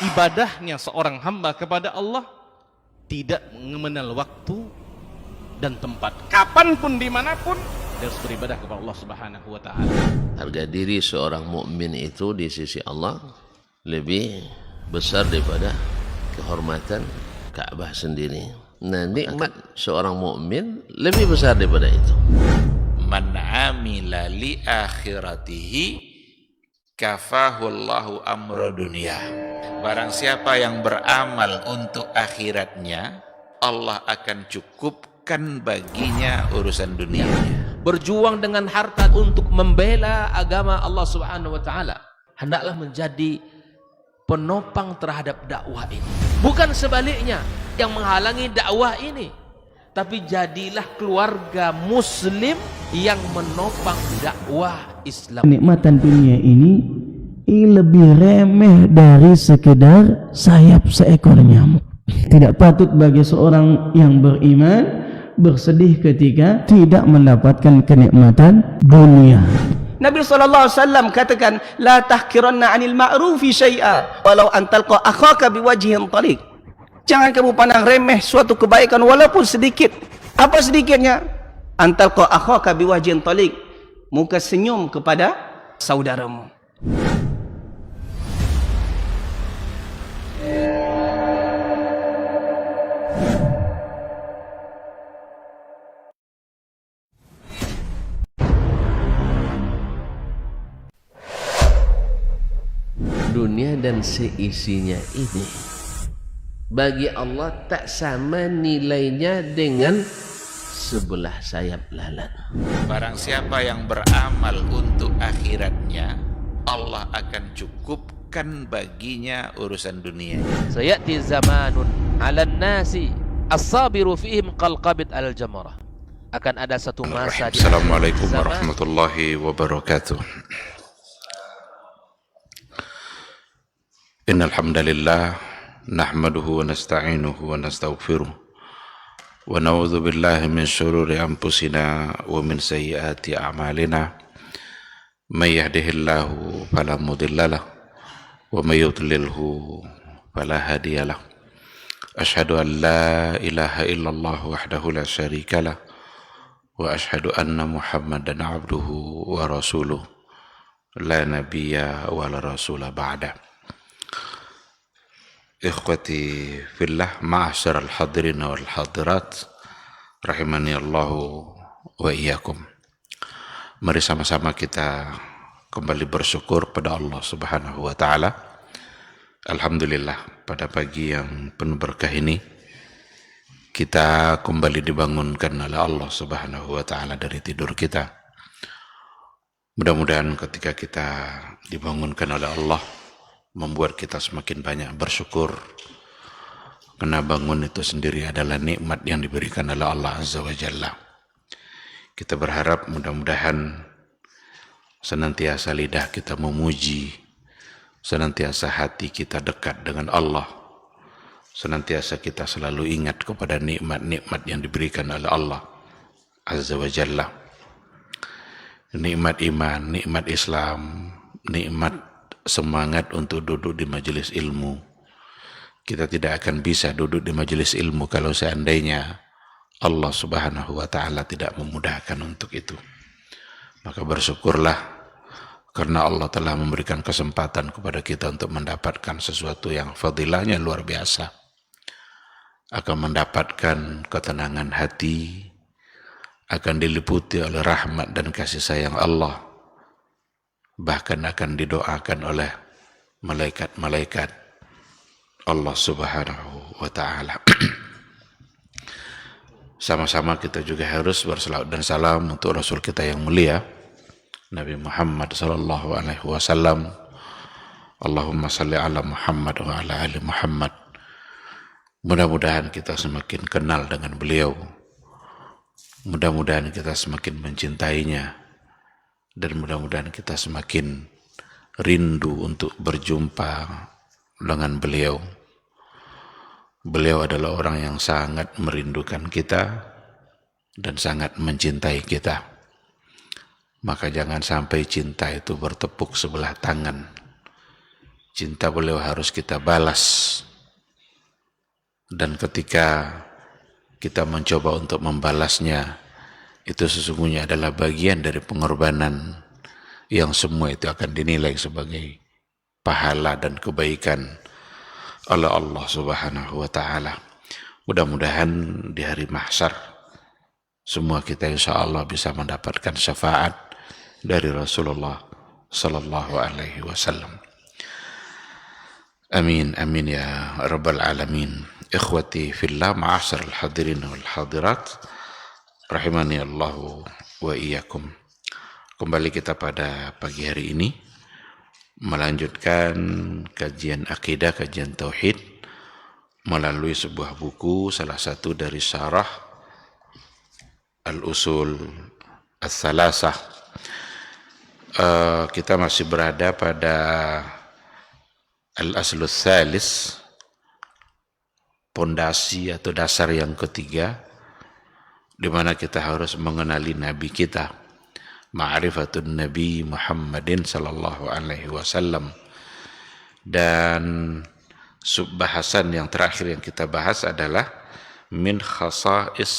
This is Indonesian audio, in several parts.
ibadahnya seorang hamba kepada Allah tidak mengenal waktu dan tempat. Kapanpun, dimanapun, dia harus beribadah kepada Allah Subhanahu wa Ta'ala. Harga diri seorang mukmin itu di sisi Allah lebih besar daripada kehormatan Ka'bah sendiri. Nah, nikmat seorang mukmin lebih besar daripada itu. Man amila li akhiratihi kafahullahu amra dunia. Barang siapa yang beramal untuk akhiratnya, Allah akan cukupkan baginya urusan dunianya. Berjuang dengan harta untuk membela agama Allah Subhanahu wa taala hendaklah menjadi penopang terhadap dakwah ini. Bukan sebaliknya yang menghalangi dakwah ini, tapi jadilah keluarga muslim yang menopang dakwah Islam. Kenikmatan dunia ini lebih remeh dari sekedar sayap seekor nyamuk. Tidak patut bagi seorang yang beriman bersedih ketika tidak mendapatkan kenikmatan dunia. Nabi SAW katakan, la tahkiranna 'anil ma'rufi syai'a walau an talqa akhaka biwajhin tariq. Jangan kamu pandang remeh suatu kebaikan walaupun sedikit. Apa sedikitnya? An talqa akhaka biwajhin tariq, muka senyum kepada saudaramu. Dunia dan seisinya ini bagi Allah tak sama nilainya dengan sebelah sayap lalat. Barang siapa yang beramal untuk akhiratnya, Allah akan cukupkan baginya urusan dunia. Sayati zamanun 'alan nasi as-sabiru fihim qalqabit al-jamarah. Akan ada satu masa di Assalamualaikum zaman warahmatullahi wabarakatuh. Innal hamdalillah nahmaduhu wa nasta'inuhu wa nastaghfiruh wa na'udzu billahi min shururi anfusina wa min sayyiati a'malina. May yahdihillahu fala mudhillalah wa may yudlilhu fala hadiyalah. Asyhadu an la ilaha illallah wahdahu la syarikalah wa asyhadu anna Muhammadan abduhu wa rasuluh la nabiyya wa la rasula ba'da. Ikhwati fillah, ma'asyiral hadirin wal hadirat, rahimani Allahu wa iyyakum. Mari sama-sama kita kembali bersyukur pada Allah Subhanahu wa taala. Alhamdulillah, pada pagi yang penuh berkah ini kita kembali dibangunkan oleh Allah Subhanahu wa taala dari tidur kita. Mudah-mudahan ketika kita dibangunkan oleh Allah membuat kita semakin banyak bersyukur, karena bangun itu sendiri adalah nikmat yang diberikan oleh Allah Azza wa Jalla. Kita berharap mudah-mudahan senantiasa lidah kita memuji, senantiasa hati kita dekat dengan Allah, senantiasa kita selalu ingat kepada nikmat-nikmat yang diberikan oleh Allah Azza wa Jalla. Nikmat iman, nikmat Islam, nikmat semangat untuk duduk di majelis ilmu. Kita tidak akan bisa duduk di majelis ilmu kalau seandainya Allah Subhanahu wa taala tidak memudahkan untuk itu. Maka bersyukurlah karena Allah telah memberikan kesempatan kepada kita untuk mendapatkan sesuatu yang fadilahnya luar biasa. Akan mendapatkan ketenangan hati, akan diliputi oleh rahmat dan kasih sayang Allah, bahkan akan didoakan oleh malaikat-malaikat Allah Subhanahu wa taala. Sama-sama kita juga harus berselawat dan salam untuk Rasul kita yang mulia Nabi Muhammad sallallahu alaihi wasallam. Allahumma salli ala Muhammad wa ala ali Muhammad. Mudah-mudahan kita semakin kenal dengan beliau. Mudah-mudahan kita semakin mencintainya. Dan mudah-mudahan kita semakin rindu untuk berjumpa dengan beliau. Beliau adalah orang yang sangat merindukan kita dan sangat mencintai kita. Maka jangan sampai cinta itu bertepuk sebelah tangan. cinta beliau harus kita balas. Dan ketika kita mencoba untuk membalasnya, itu sesungguhnya adalah bagian dari pengorbanan yang semua itu akan dinilai sebagai pahala dan kebaikan oleh Allah Subhanahu wa taala. Mudah-mudahan di hari mahsyar semua kita insya Allah bisa mendapatkan syafaat dari Rasulullah sallallahu alaihi wasallam. Amin amin ya rabbal alamin. Ikhwati fillah, ma'asyiral hadirin wal hadirat, rahimani Allah wa iyyakum. Kembali kita pada pagi hari ini melanjutkan kajian akidah, kajian tauhid melalui sebuah buku, salah satu dari syarah Al-Usul Ats-Tsalatsah. Kita masih berada pada Al-Aslul Tsalis, pondasi atau dasar yang ketiga, di mana kita harus mengenali Nabi kita, ma'rifatun Nabi Muhammadin sallallahu alaihi wasallam. Dan subbahasan yang terakhir yang kita bahas adalah min khasa'is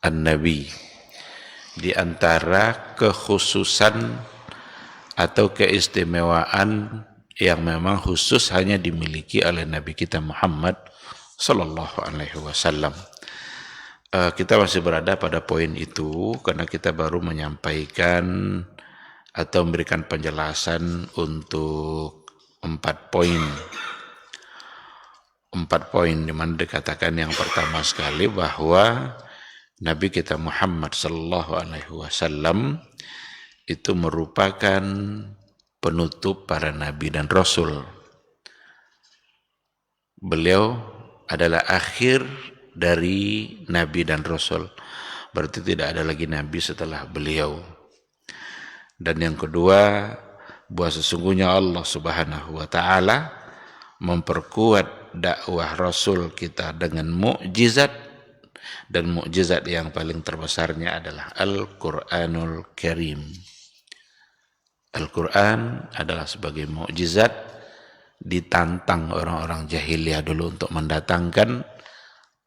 an-Nabi, di antara kekhususan atau keistimewaan yang memang khusus hanya dimiliki oleh Nabi kita Muhammad sallallahu alaihi wasallam. Kita masih berada pada poin itu karena kita baru menyampaikan atau memberikan penjelasan untuk 4 poin. 4 poin di mana dikatakan yang pertama sekali bahwa Nabi kita Muhammad sallallahu alaihi wasallam itu merupakan penutup para nabi dan rasul. Beliau adalah akhir dari nabi dan rasul. Berarti tidak ada lagi nabi setelah beliau. Dan yang kedua, bahwa sesungguhnya Allah Subhanahu wa taala memperkuat dakwah rasul kita dengan mukjizat, dan mukjizat yang paling terbesarnya adalah Al-Qur'anul Karim. Al-Quran adalah sebagai mukjizat, ditantang orang-orang jahiliyah dulu untuk mendatangkan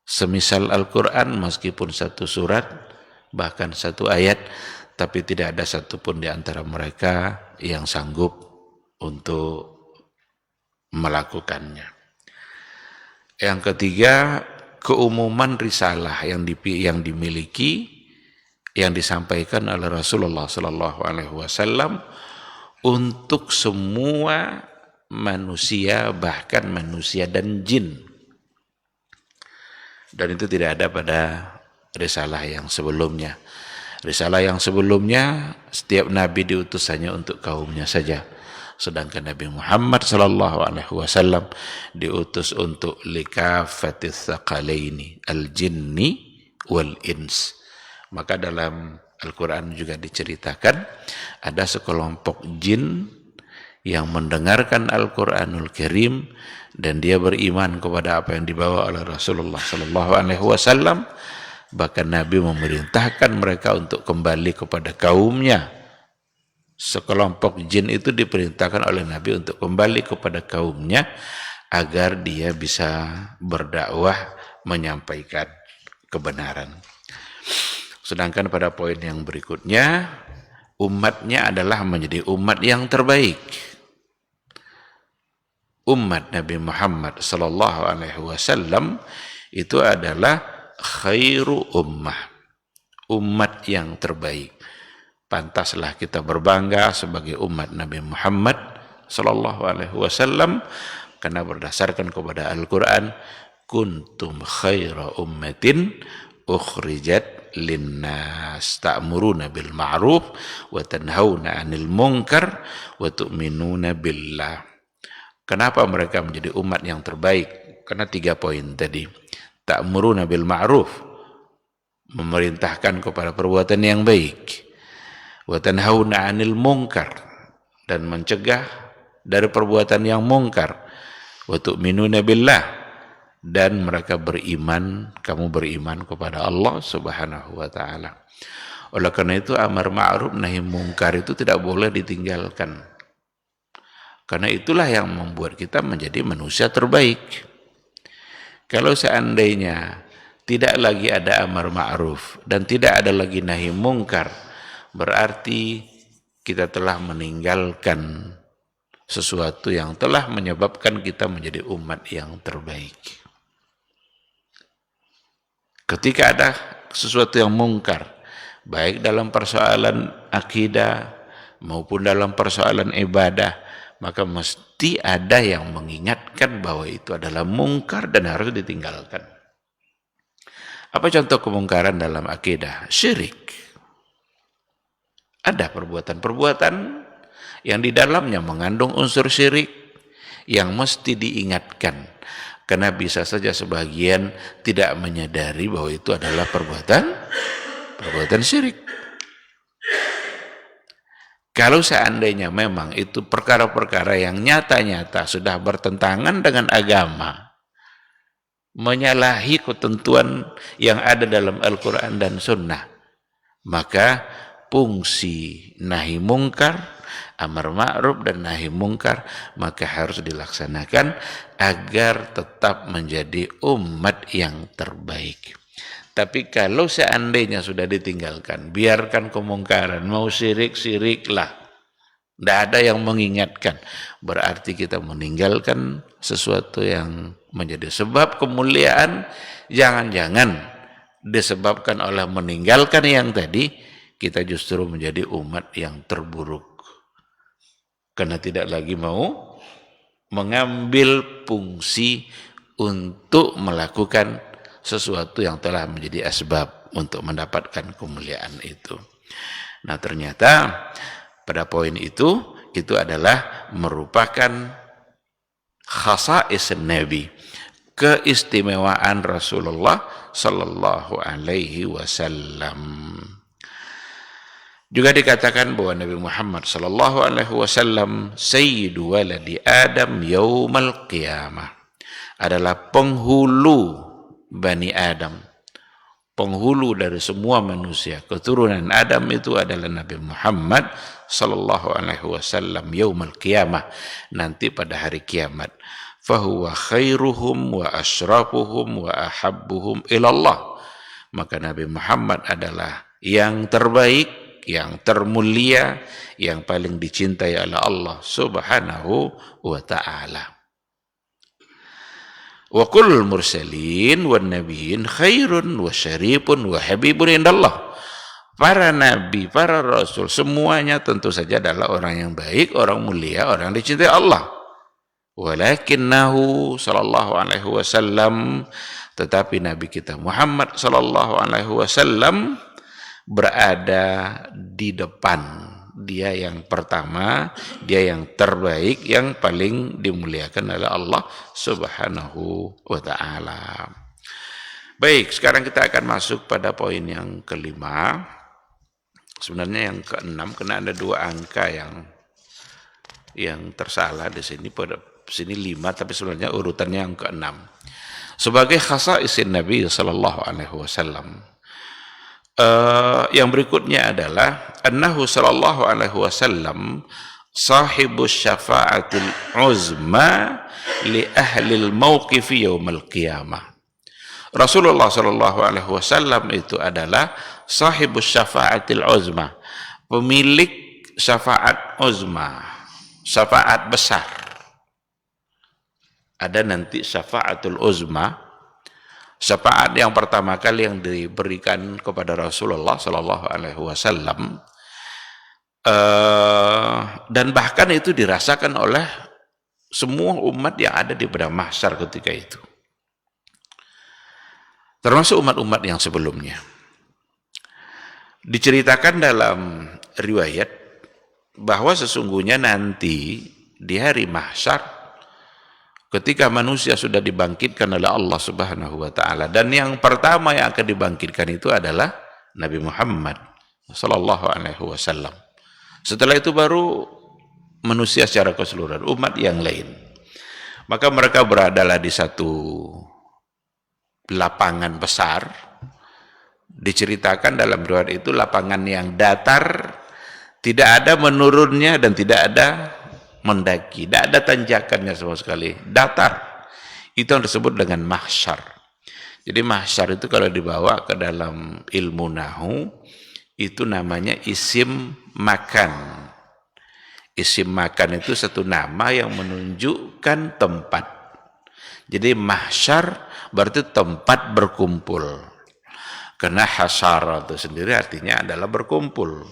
semisal Al-Quran, meskipun 1 surat, bahkan 1 ayat, tapi tidak ada satupun di antara mereka yang sanggup untuk melakukannya. Yang ketiga, keumuman risalah yang dimiliki, yang disampaikan oleh Rasulullah sallallahu alaihi wasallam untuk semua manusia, bahkan manusia dan jin. Dan itu tidak ada pada risalah yang sebelumnya. Risalah yang sebelumnya, setiap nabi diutus hanya untuk kaumnya saja. Sedangkan Nabi Muhammad sallallahu alaihi wasallam diutus untuk likafatis tsaqalaini, al-jinni wal ins. Maka dalam Al-Quran juga diceritakan ada sekelompok jin yang mendengarkan Al-Quranul Karim dan dia beriman kepada apa yang dibawa oleh Rasulullah SAW. Bahkan Nabi memerintahkan mereka untuk kembali kepada kaumnya. Sekelompok jin itu diperintahkan oleh Nabi untuk kembali kepada kaumnya agar dia bisa berdakwah, menyampaikan kebenaran. Sedangkan pada poin yang berikutnya, umatnya adalah menjadi umat yang terbaik. Umat Nabi Muhammad sallallahu alaihi wasallam itu adalah khairu ummah, umat yang terbaik. Pantaslah kita berbangga sebagai umat Nabi Muhammad sallallahu alaihi wasallam karena berdasarkan kepada Al-Qur'an, kuntum khaira ummatin ukhrijat linnas ta'muruna bil ma'ruf wa tanhauna 'anil munkar wa tu'minuna billah. Kenapa mereka menjadi umat yang terbaik? Karena 3 poin tadi. Ta'muruna bil ma'ruf, memerintahkan kepada perbuatan yang baik. Wa tanhauna 'anil munkar, dan mencegah dari perbuatan yang mungkar. Wa tu'minuna billah, dan mereka beriman, kamu beriman kepada Allah Subhanahu wa taala. Oleh karena itu amar ma'ruf nahi mungkar itu tidak boleh ditinggalkan. Karena itulah yang membuat kita menjadi manusia terbaik. Kalau seandainya tidak lagi ada amar ma'ruf dan tidak ada lagi nahi mungkar, berarti kita telah meninggalkan sesuatu yang telah menyebabkan kita menjadi umat yang terbaik. Ketika ada sesuatu yang mungkar, baik dalam persoalan akidah maupun dalam persoalan ibadah, maka mesti ada yang mengingatkan bahwa itu adalah mungkar dan harus ditinggalkan. Apa contoh kemungkaran dalam akidah? Syirik. Ada perbuatan-perbuatan yang di dalamnya mengandung unsur syirik yang mesti diingatkan. Karena bisa saja sebagian tidak menyadari bahwa itu adalah perbuatan syirik. Kalau seandainya memang itu perkara-perkara yang nyata-nyata sudah bertentangan dengan agama, menyalahi ketentuan yang ada dalam Al-Quran dan Sunnah, maka fungsi nahi mungkar, amar ma'ruf dan nahi mungkar maka harus dilaksanakan agar tetap menjadi umat yang terbaik. Tapi kalau seandainya sudah ditinggalkan, biarkan kemungkaran, mau syirik-syiriklah, tidak ada yang mengingatkan, berarti kita meninggalkan sesuatu yang menjadi sebab kemuliaan. Jangan-jangan disebabkan oleh meninggalkan yang tadi, kita justru menjadi umat yang terburuk. Karena tidak lagi mau mengambil fungsi untuk melakukan sesuatu yang telah menjadi asbab untuk mendapatkan kemuliaan itu. Nah, ternyata pada poin itu adalah merupakan khasa'is Nabi, keistimewaan Rasulullah sallallahu alaihi wasallam. Juga dikatakan bahwa Nabi Muhammad sallallahu alaihi wasallam sayyidu waladi Adam yaumal qiyamah, adalah penghulu Bani Adam, penghulu dari semua manusia, keturunan Adam itu adalah Nabi Muhammad sallallahu alaihi wasallam yaumal qiyamah, nanti pada hari kiamat. Fahuwa khairuhum wa asyrafuhum wa ahabbuhum ilallah, maka Nabi Muhammad adalah yang terbaik, yang termulia, yang paling dicintai oleh Allah subhanahu wa ta'ala. Wa kullul mursalin wan nabiyyin khairun wa syarifun wa habibun indallah. Para nabi, para rasul, semuanya tentu saja adalah orang yang baik, orang mulia, orang yang dicintai Allah. Walakinnahu sallallahu alaihi wasallam, tetapi Nabi kita Muhammad sallallahu alaihi wasallam berada di depan. Dia yang pertama, dia yang terbaik, yang paling dimuliakan oleh Allah subhanahu wa ta'ala. Baik, sekarang kita akan masuk pada poin yang kelima. Sebenarnya yang keenam, karena ada dua angka yang tersalah di sini. Pada sini 5, tapi sebenarnya urutannya yang keenam. Sebagai khasaisin Nabi sallallahu alaihi wasallam, yang berikutnya adalah annahu sallallahu alaihi wasallam sahibus syafa'atil uzma li ahlil mauqifi yaumal qiyamah. Rasulullah sallallahu alaihi wasallam itu adalah sahibus syafa'atil uzma, pemilik syafaat uzma, syafaat besar. Ada nanti syafaatul uzma, syafaat yang pertama kali yang diberikan kepada Rasulullah sallallahu alaihi wasallam, dan bahkan itu dirasakan oleh semua umat yang ada di padang mahsyar ketika itu, termasuk umat-umat yang sebelumnya. Diceritakan dalam riwayat bahwa sesungguhnya nanti di hari mahsyar, ketika manusia sudah dibangkitkan oleh Allah subhanahu wa ta'ala, dan yang pertama yang akan dibangkitkan itu adalah Nabi Muhammad sallallahu alaihi wasallam. Setelah itu baru manusia secara keseluruhan, umat yang lain. Maka mereka beradalah di satu lapangan besar. Diceritakan dalam riwayat itu lapangan yang datar, tidak ada menurunnya dan tidak ada mendaki, tidak ada tanjakannya sama sekali, datar. Itu yang disebut dengan mahsyar. Jadi mahsyar itu kalau dibawa ke dalam ilmu nahu, itu namanya isim makan. Isim makan itu satu nama yang menunjukkan tempat. Jadi mahsyar berarti tempat berkumpul. Karena hasyara itu sendiri artinya adalah berkumpul.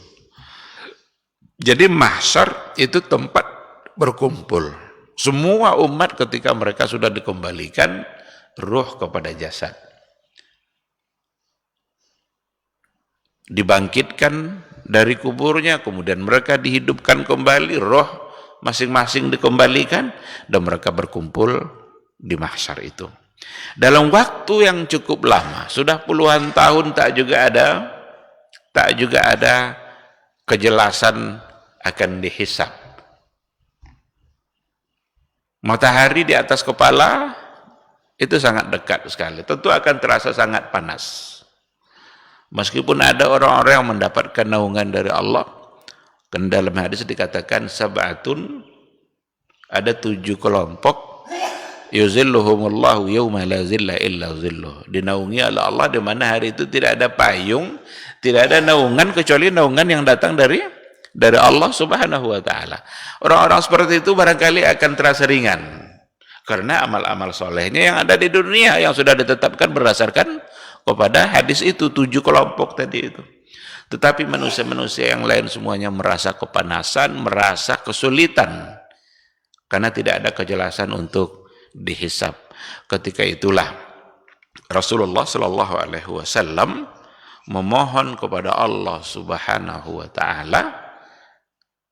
Jadi mahsyar itu tempat berkumpul. Semua umat ketika mereka sudah dikembalikan ruh kepada jasad, dibangkitkan dari kuburnya, kemudian mereka dihidupkan kembali, roh masing-masing dikembalikan, dan mereka berkumpul di mahsyar itu. Dalam waktu yang cukup lama, sudah puluhan tahun tak juga ada kejelasan akan dihisab. Matahari di atas kepala itu sangat dekat sekali, tentu akan terasa sangat panas. Meskipun ada orang-orang yang mendapatkan naungan dari Allah, kan dalam hadis dikatakan sab'atun, ada 7 kelompok, yuzilluhumullahu yawma la zilla illa zilluh, dinaungi oleh Allah di mana hari itu tidak ada payung, tidak ada naungan kecuali naungan yang datang dari Allah Subhanahu wa taala. Orang-orang seperti itu barangkali akan terasa ringan karena amal-amal solehnya yang ada di dunia yang sudah ditetapkan berdasarkan kepada hadis itu, 7 kelompok tadi itu. Tetapi manusia-manusia yang lain semuanya merasa kepanasan, merasa kesulitan karena tidak ada kejelasan untuk dihisab. Ketika itulah Rasulullah Shallallahu Alaihi Wasallam memohon kepada Allah Subhanahu Wa Taala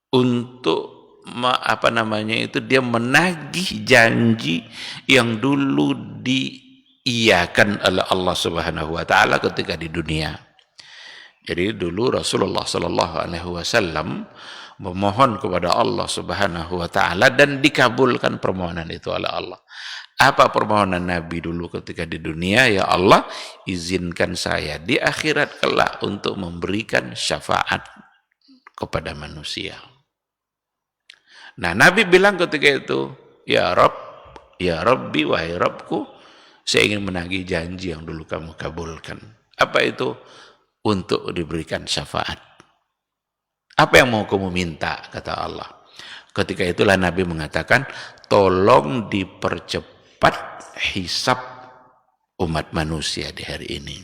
untuk dia menagih janji yang dulu diiyakan oleh Allah Subhanahu Wa Taala ketika di dunia. Jadi dulu Rasulullah Sallallahu Alaihi Wasallam memohon kepada Allah Subhanahu Wa Taala dan dikabulkan permohonan itu oleh Allah. Apa permohonan Nabi dulu ketika di dunia? Ya Allah, izinkan saya di akhirat kelak untuk memberikan syafaat kepada manusia. Nah, Nabi bilang ketika itu, ya Rabb, ya Rabbi, wahai Rabbku, saya ingin menagih janji yang dulu kamu kabulkan. Apa itu? Untuk diberikan syafaat. Apa yang mau kamu minta? Kata Allah. Ketika itulah Nabi mengatakan, tolong dipercepat hisab umat manusia di hari ini.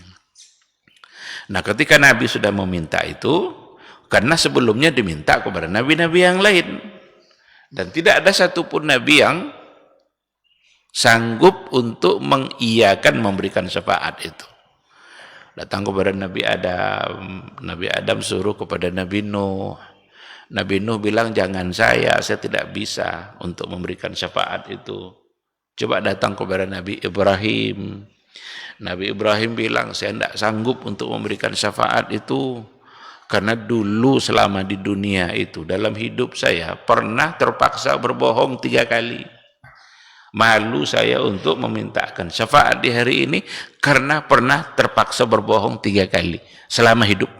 Nah, ketika Nabi sudah meminta itu, karena sebelumnya diminta kepada nabi-nabi yang lain. Dan tidak ada satupun nabi yang sanggup untuk mengiyakan memberikan syafaat itu. Datang kepada Nabi Adam suruh kepada Nabi Nuh. Nabi Nuh bilang, jangan saya tidak bisa untuk memberikan syafaat itu. Coba datang kepada Nabi Ibrahim. Nabi Ibrahim bilang, saya tidak sanggup untuk memberikan syafaat itu. Karena dulu selama di dunia itu, dalam hidup saya pernah terpaksa berbohong 3 kali. Malu saya untuk memintakan syafaat di hari ini karena pernah terpaksa berbohong 3 kali selama hidup.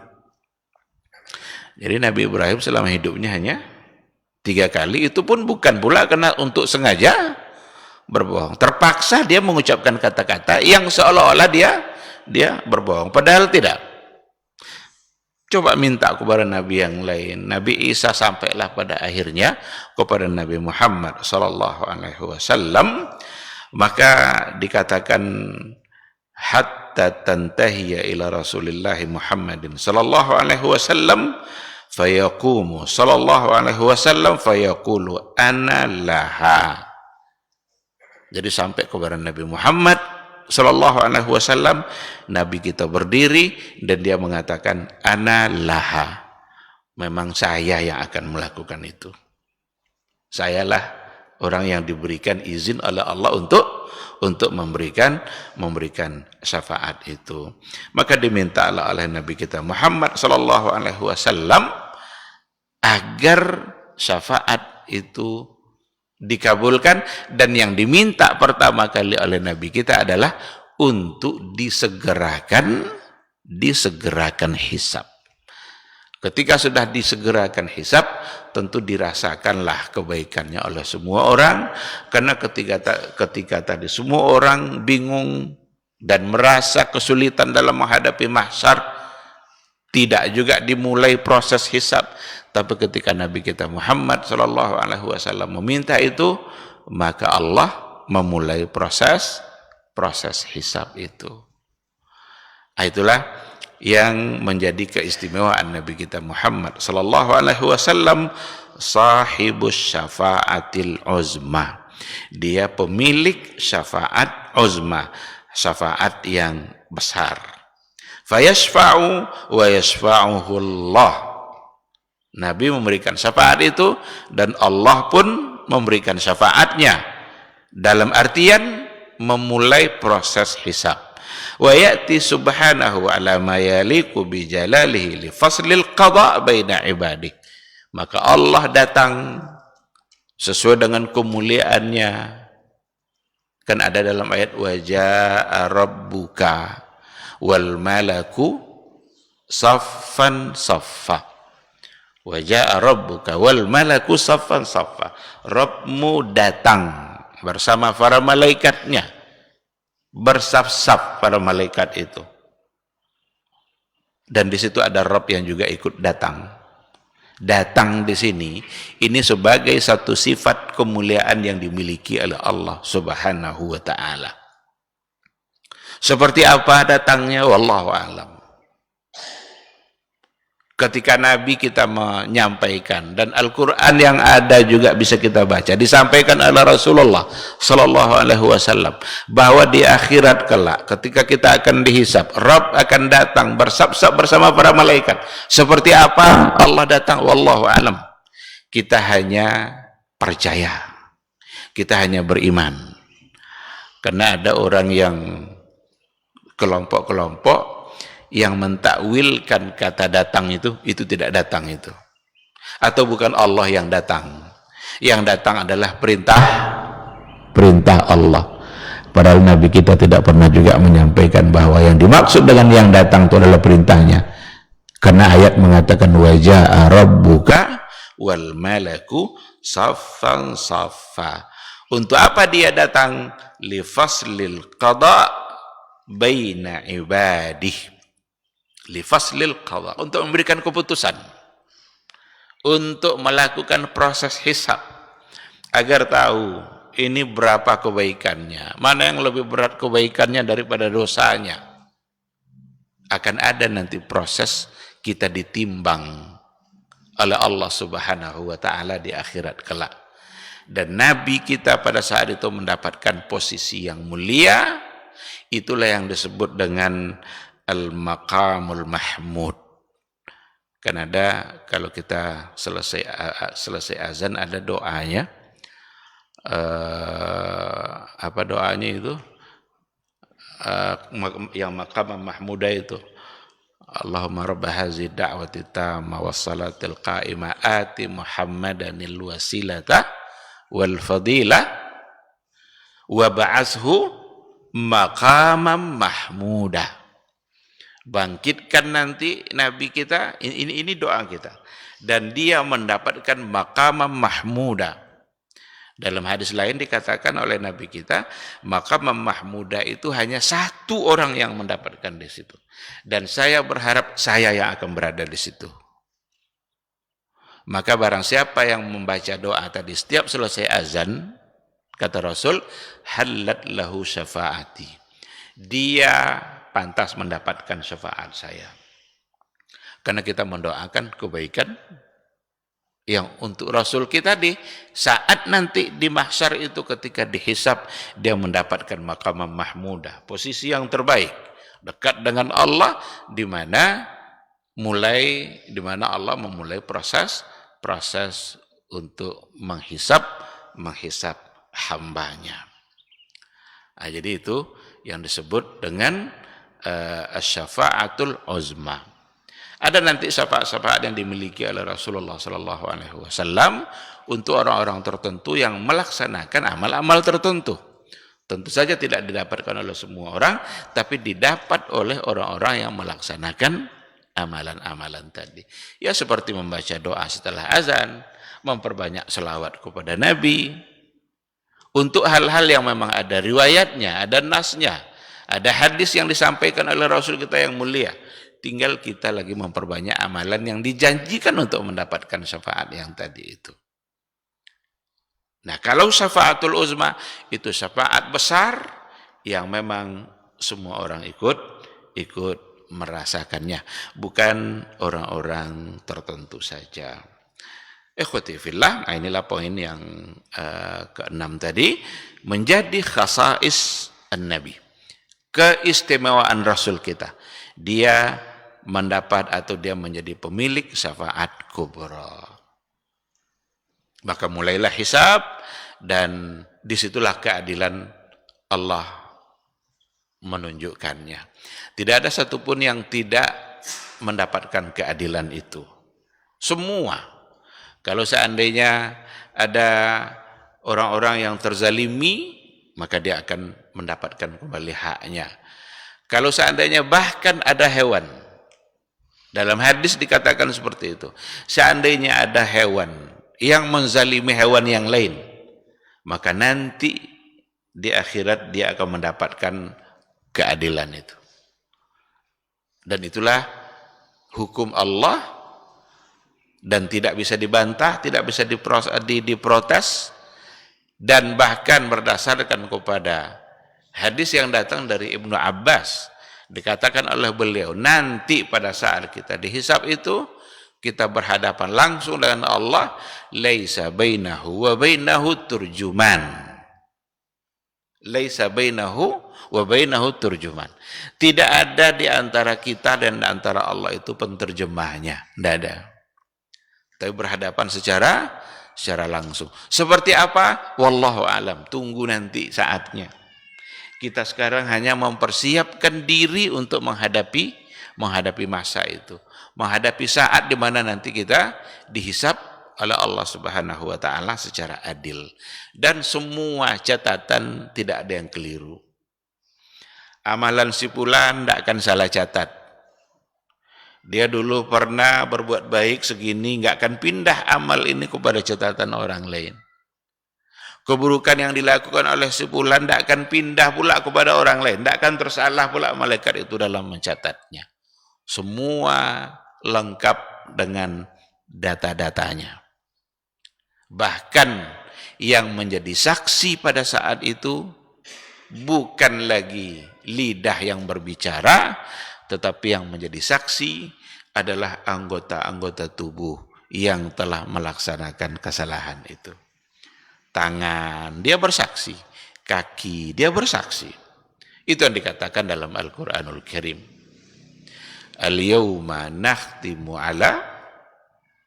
Jadi Nabi Ibrahim selama hidupnya hanya 3 kali, itu pun bukan pula karena untuk sengaja berbohong. Terpaksa dia mengucapkan kata-kata yang seolah-olah dia berbohong, padahal tidak. Coba minta kepada Nabi yang lain. Nabi Isa sampailah pada akhirnya kepada Nabi Muhammad sallallahu alaihi wasallam, maka dikatakan hatta tantahiya ila Rasulillah Muhammadin sallallahu alaihi wasallam fayaqumu sallallahu alaihi wasallam fayaqulu ana laha. Jadi sampai kepada Nabi Muhammad Sallallahu Alaihi Wasallam, Nabi kita berdiri dan dia mengatakan ana laha, memang saya yang akan melakukan itu. Sayalah orang yang diberikan izin oleh Allah untuk memberikan syafaat itu. Maka diminta oleh Nabi kita Muhammad Sallallahu Alaihi Wasallam agar syafaat itu dikabulkan, dan yang diminta pertama kali oleh Nabi kita adalah untuk disegerakan hisab. Ketika sudah disegerakan hisab, tentu dirasakanlah kebaikannya oleh semua orang, karena ketika tadi semua orang bingung dan merasa kesulitan dalam menghadapi mahsyar, tidak juga dimulai proses hisab. Tapi ketika Nabi kita Muhammad SAW meminta itu, maka Allah memulai proses hisab itu. Itulah yang menjadi keistimewaan Nabi kita Muhammad SAW, sahibus syafaatil uzma. Dia pemilik syafaat uzma, syafaat yang besar. Fayashfa'u wa yashfa'uhu Allah. Nabi memberikan syafaat itu dan Allah pun memberikan syafaatnya, dalam artian memulai proses hisab. Wa ya'ti subhanahu ala ma yaliqu bi jalalihi li faslil qada' baina ibadih. Maka Allah datang sesuai dengan kemuliaannya. Kan ada dalam ayat wa jaa rabbuka wal malaku saffan saffa. Wa jaa rabbuka wal malaku saffan saffa. Rabbmu datang bersama para malaikatnya, bersaf-saf para malaikat itu. Dan di situ ada Rabb yang juga ikut datang. Datang di sini ini sebagai satu sifat kemuliaan yang dimiliki oleh Allah Subhanahu wa taala. Seperti apa datangnya wallahu a'lam. Ketika Nabi kita menyampaikan, dan Al-Quran yang ada juga bisa kita baca, disampaikan oleh Rasulullah Sallallahu Alaihi Wasallam bahwa di akhirat kelak ketika kita akan dihisab, Rabb akan datang bersab-sab bersama para malaikat. Seperti apa Allah datang? Wallahu a'lam. Kita hanya percaya, kita hanya beriman. Karena ada orang yang kelompok-kelompok yang mentakwilkan kata datang itu tidak datang itu. Atau bukan Allah yang datang. Yang datang adalah perintah Allah. Padahal Nabi kita tidak pernah juga menyampaikan bahwa yang dimaksud dengan yang datang itu adalah perintahnya. Karena ayat mengatakan wa jaa rabbuka wal malaku saffan saffa. Untuk apa dia datang? Li faslil qada' baina ibadih. Lifaslil qadha, untuk memberikan keputusan, untuk melakukan proses hisab, agar tahu ini berapa kebaikannya, mana yang lebih berat kebaikannya daripada dosanya. Akan ada nanti proses kita ditimbang oleh Allah Subhanahu wa taala di akhirat kelak. Dan Nabi kita pada saat itu mendapatkan posisi yang mulia. Itulah yang disebut dengan Al-Maqamul Mahmud. Kan ada, kalau kita selesai azan ada doanya. Apa doanya itu? Yang Maqam Mahmudah itu. Allahumma rabba hazi da'wati tamma wassalatil qa'imah ati Muhammadanil wasilata wal fadilah wa ba'ashu maqamam mahmudah. Bangkitkan nanti Nabi kita, ini doa kita, dan dia mendapatkan maqamam mahmudah. Dalam hadis lain dikatakan oleh Nabi kita, maqamam mahmudah itu hanya satu orang yang mendapatkan di situ, dan saya berharap saya yang akan berada di situ. Maka barang siapa yang membaca doa tadi setiap selesai azan, kata Rasul, halat lahu syafaati, dia pantas mendapatkan syafaat saya. Karena kita mendoakan kebaikan yang untuk Rasul kita di saat nanti di mahsyar itu, ketika dihisab, dia mendapatkan maqamah mahmudah, posisi yang terbaik, dekat dengan Allah, di mana Allah memulai proses untuk menghisab hambanya. Nah, jadi itu yang disebut dengan syafaatul uzma. Ada nanti syafaat-syafaat yang dimiliki oleh Rasulullah Sallallahu Alaihi Wasallam untuk orang-orang tertentu yang melaksanakan amal-amal tertentu. Tentu saja tidak didapatkan oleh semua orang, tapi didapat oleh orang-orang yang melaksanakan amalan-amalan tadi. Ya seperti membaca doa setelah azan, memperbanyak selawat kepada Nabi. Untuk hal-hal yang memang ada riwayatnya, ada nasnya, ada hadis yang disampaikan oleh Rasul kita yang mulia. Tinggal kita lagi memperbanyak amalan yang dijanjikan untuk mendapatkan syafaat yang tadi itu. Nah, kalau syafaatul uzma itu syafaat besar yang memang semua orang ikut merasakannya, bukan orang-orang tertentu saja. Ikhwati fillah, inilah poin yang keenam tadi, menjadi khasais an-nabi, keistimewaan Rasul kita. Dia mendapat atau dia menjadi pemilik syafaat kubra. Maka mulailah hisab, dan disitulah keadilan Allah menunjukkannya. Tidak ada satupun yang tidak mendapatkan keadilan itu. Semua. Kalau seandainya ada orang-orang yang terzalimi, maka dia akan mendapatkan kembali haknya. Kalau seandainya bahkan ada hewan, dalam hadis dikatakan seperti itu, seandainya ada hewan yang menzalimi hewan yang lain, maka nanti di akhirat dia akan mendapatkan keadilan itu. Dan itulah hukum Allah, dan tidak bisa dibantah, tidak bisa diprotes, dan bahkan berdasarkan kepada hadis yang datang dari Ibnu Abbas, dikatakan oleh beliau, nanti pada saat kita dihisab itu, kita berhadapan langsung dengan Allah, laisa bainahu wa bainahu turjuman. Laisa bainahu wa bainahu turjuman. Tidak ada di antara kita dan antara Allah itu penterjemahnya, tidak ada. Tapi berhadapan secara langsung. Seperti apa? Wallahu alam. Tunggu nanti saatnya. Kita sekarang hanya mempersiapkan diri untuk menghadapi masa itu. Menghadapi saat di mana nanti kita dihisab oleh Allah Subhanahu wa taala secara adil. Dan semua catatan tidak ada yang keliru. Amalan si fulan tidak akan salah catat. Dia dulu pernah berbuat baik segini, nggak akan pindah amal ini kepada catatan orang lain. Keburukan yang dilakukan oleh si fulan tidak akan pindah pula kepada orang lain, tidak akan tersalah pula malaikat itu dalam mencatatnya. Semua lengkap dengan data-datanya. Bahkan yang menjadi saksi pada saat itu bukan lagi lidah yang berbicara, tetapi yang menjadi saksi adalah anggota-anggota tubuh yang telah melaksanakan kesalahan itu. Tangan, dia bersaksi. Kaki, dia bersaksi. Itu yang dikatakan dalam Al-Quranul Karim. Al-yawma nakhtimu ala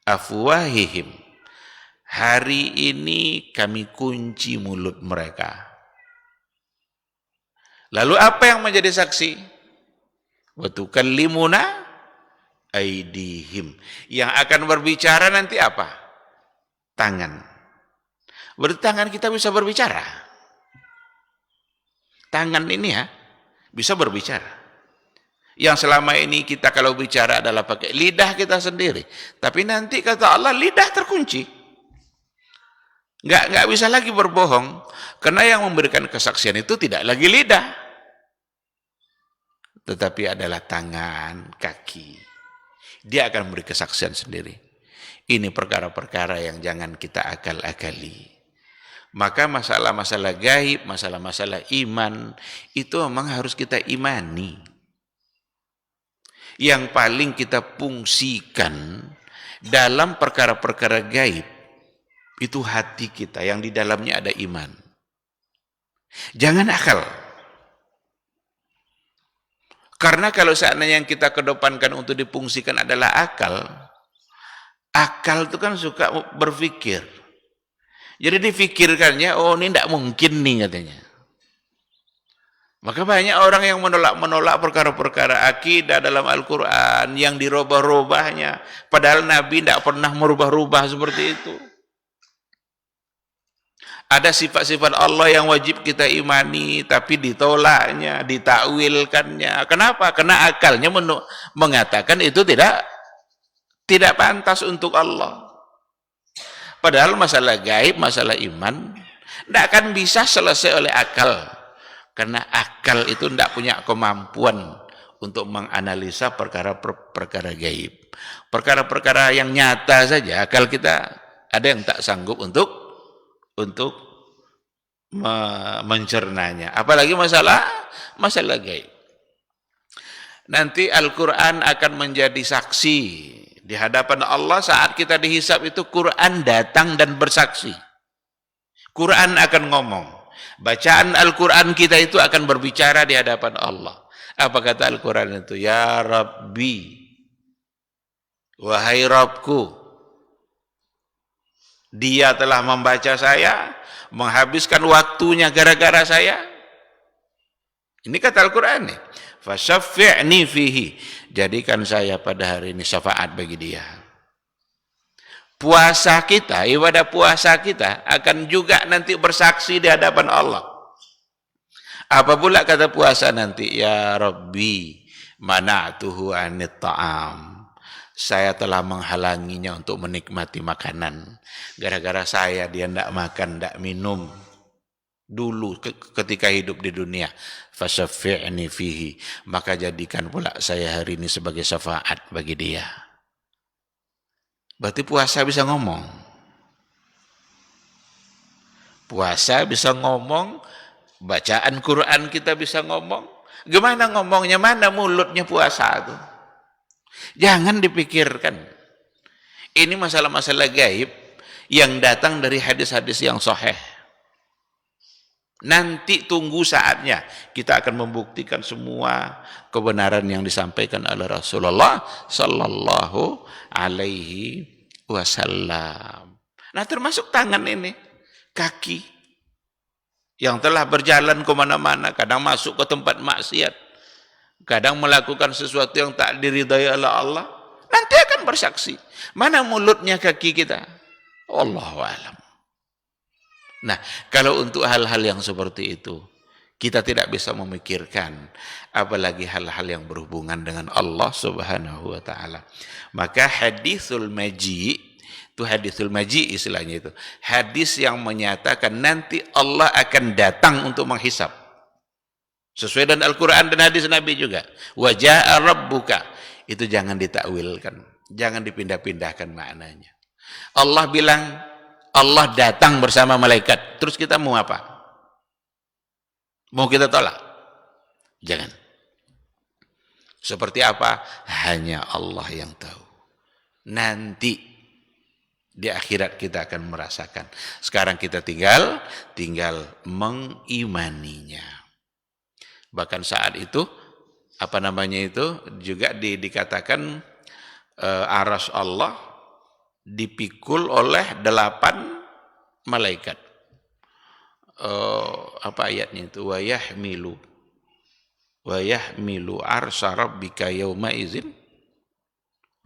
afwahihim. Hari ini kami kunci mulut mereka. Lalu apa yang menjadi saksi? Wa tukallimuna aydihim. Yang akan berbicara nanti apa? Tangan. Berarti tangan kita bisa berbicara. Tangan ini ya bisa berbicara. Yang selama ini kita kalau bicara adalah pakai lidah kita sendiri. Tapi nanti kata Allah lidah terkunci. Nggak bisa lagi berbohong. Karena yang memberikan kesaksian itu tidak lagi lidah, tetapi adalah tangan, kaki. Dia akan memberi kesaksian sendiri. Ini perkara-perkara yang jangan kita akal-akali. Maka masalah-masalah gaib, masalah-masalah iman, itu memang harus kita imani. Yang paling kita fungsikan dalam perkara-perkara gaib, itu hati kita yang di dalamnya ada iman. Jangan akal. Karena kalau seandainya yang kita kedepankan untuk difungsikan adalah akal, akal itu kan suka berpikir. Jadi difikirkannya, oh ini tidak mungkin nih katanya. Maka banyak orang yang menolak perkara-perkara akidah dalam Al-Quran yang dirubah-rubahnya. Padahal Nabi tidak pernah merubah-rubah seperti itu. Ada sifat-sifat Allah yang wajib kita imani, tapi ditolaknya, ditakwilkannya. Kenapa? Karena akalnya mengatakan itu tidak pantas untuk Allah. Padahal masalah gaib, masalah iman, tidak akan bisa selesai oleh akal. Karena akal itu tidak punya kemampuan untuk menganalisa perkara-perkara gaib. Perkara-perkara yang nyata saja, akal kita ada yang tak sanggup untuk mencernanya. Apalagi masalah gaib. Nanti Al-Quran akan menjadi saksi di hadapan Allah saat kita dihisab itu. Quran datang dan bersaksi. Quran akan ngomong. Bacaan Al-Quran kita itu akan berbicara di hadapan Allah. Apa kata Al-Quran itu? Ya Rabbi, wahai Rabbku, dia telah membaca saya, menghabiskan waktunya gara-gara saya. Ini kata Al-Quran nih. Fasyafi'ni fihi. Jadikan saya pada hari ini syafaat bagi dia. Puasa kita, ibadah puasa kita akan juga nanti bersaksi di hadapan Allah. Apa pula kata puasa nanti? Ya Rabbi, mana'tuhu anit ta'am. Saya telah menghalanginya untuk menikmati makanan. Gara-gara saya dia tidak makan, tidak minum. Dulu ketika hidup di dunia. Fasyafi'ni fihi. Maka jadikan pula saya hari ini sebagai syafaat bagi dia. Berarti puasa bisa ngomong. Puasa bisa ngomong. Bacaan Quran kita bisa ngomong. Gimana ngomongnya? Mana mulutnya puasa itu? Jangan dipikirkan. Ini masalah-masalah gaib yang datang dari hadis-hadis yang sahih. Nanti tunggu saatnya kita akan membuktikan semua kebenaran yang disampaikan oleh Rasulullah sallallahu alaihi wasallam. Nah, termasuk tangan ini, kaki yang telah berjalan kemana-mana, kadang masuk ke tempat maksiat, kadang melakukan sesuatu yang tak diridai oleh Allah, nanti akan bersaksi. Mana mulutnya kaki kita? Wallahu a'lam. Nah, kalau untuk hal-hal yang seperti itu, kita tidak bisa memikirkan, apalagi hal-hal yang berhubungan dengan Allah Subhanahu wa ta'ala. Maka hadithul maji, itu hadithul maji istilahnya itu. Hadis yang menyatakan nanti Allah akan datang untuk menghisab. Sesuai dengan Al-Quran dan hadis Nabi juga. Wa ja'a rabbuka. Itu jangan ditakwilkan. Jangan dipindah-pindahkan maknanya. Allah bilang, Allah datang bersama malaikat. Terus kita mau apa? Mau kita tolak? Jangan. Seperti apa? Hanya Allah yang tahu. Nanti di akhirat kita akan merasakan. Sekarang kita tinggal mengimaninya. Bahkan saat itu juga dikatakan aras Allah dipikul oleh 8 malaikat. Apa ayatnya itu? Wa yahmilu arsy rabbika yauma idzin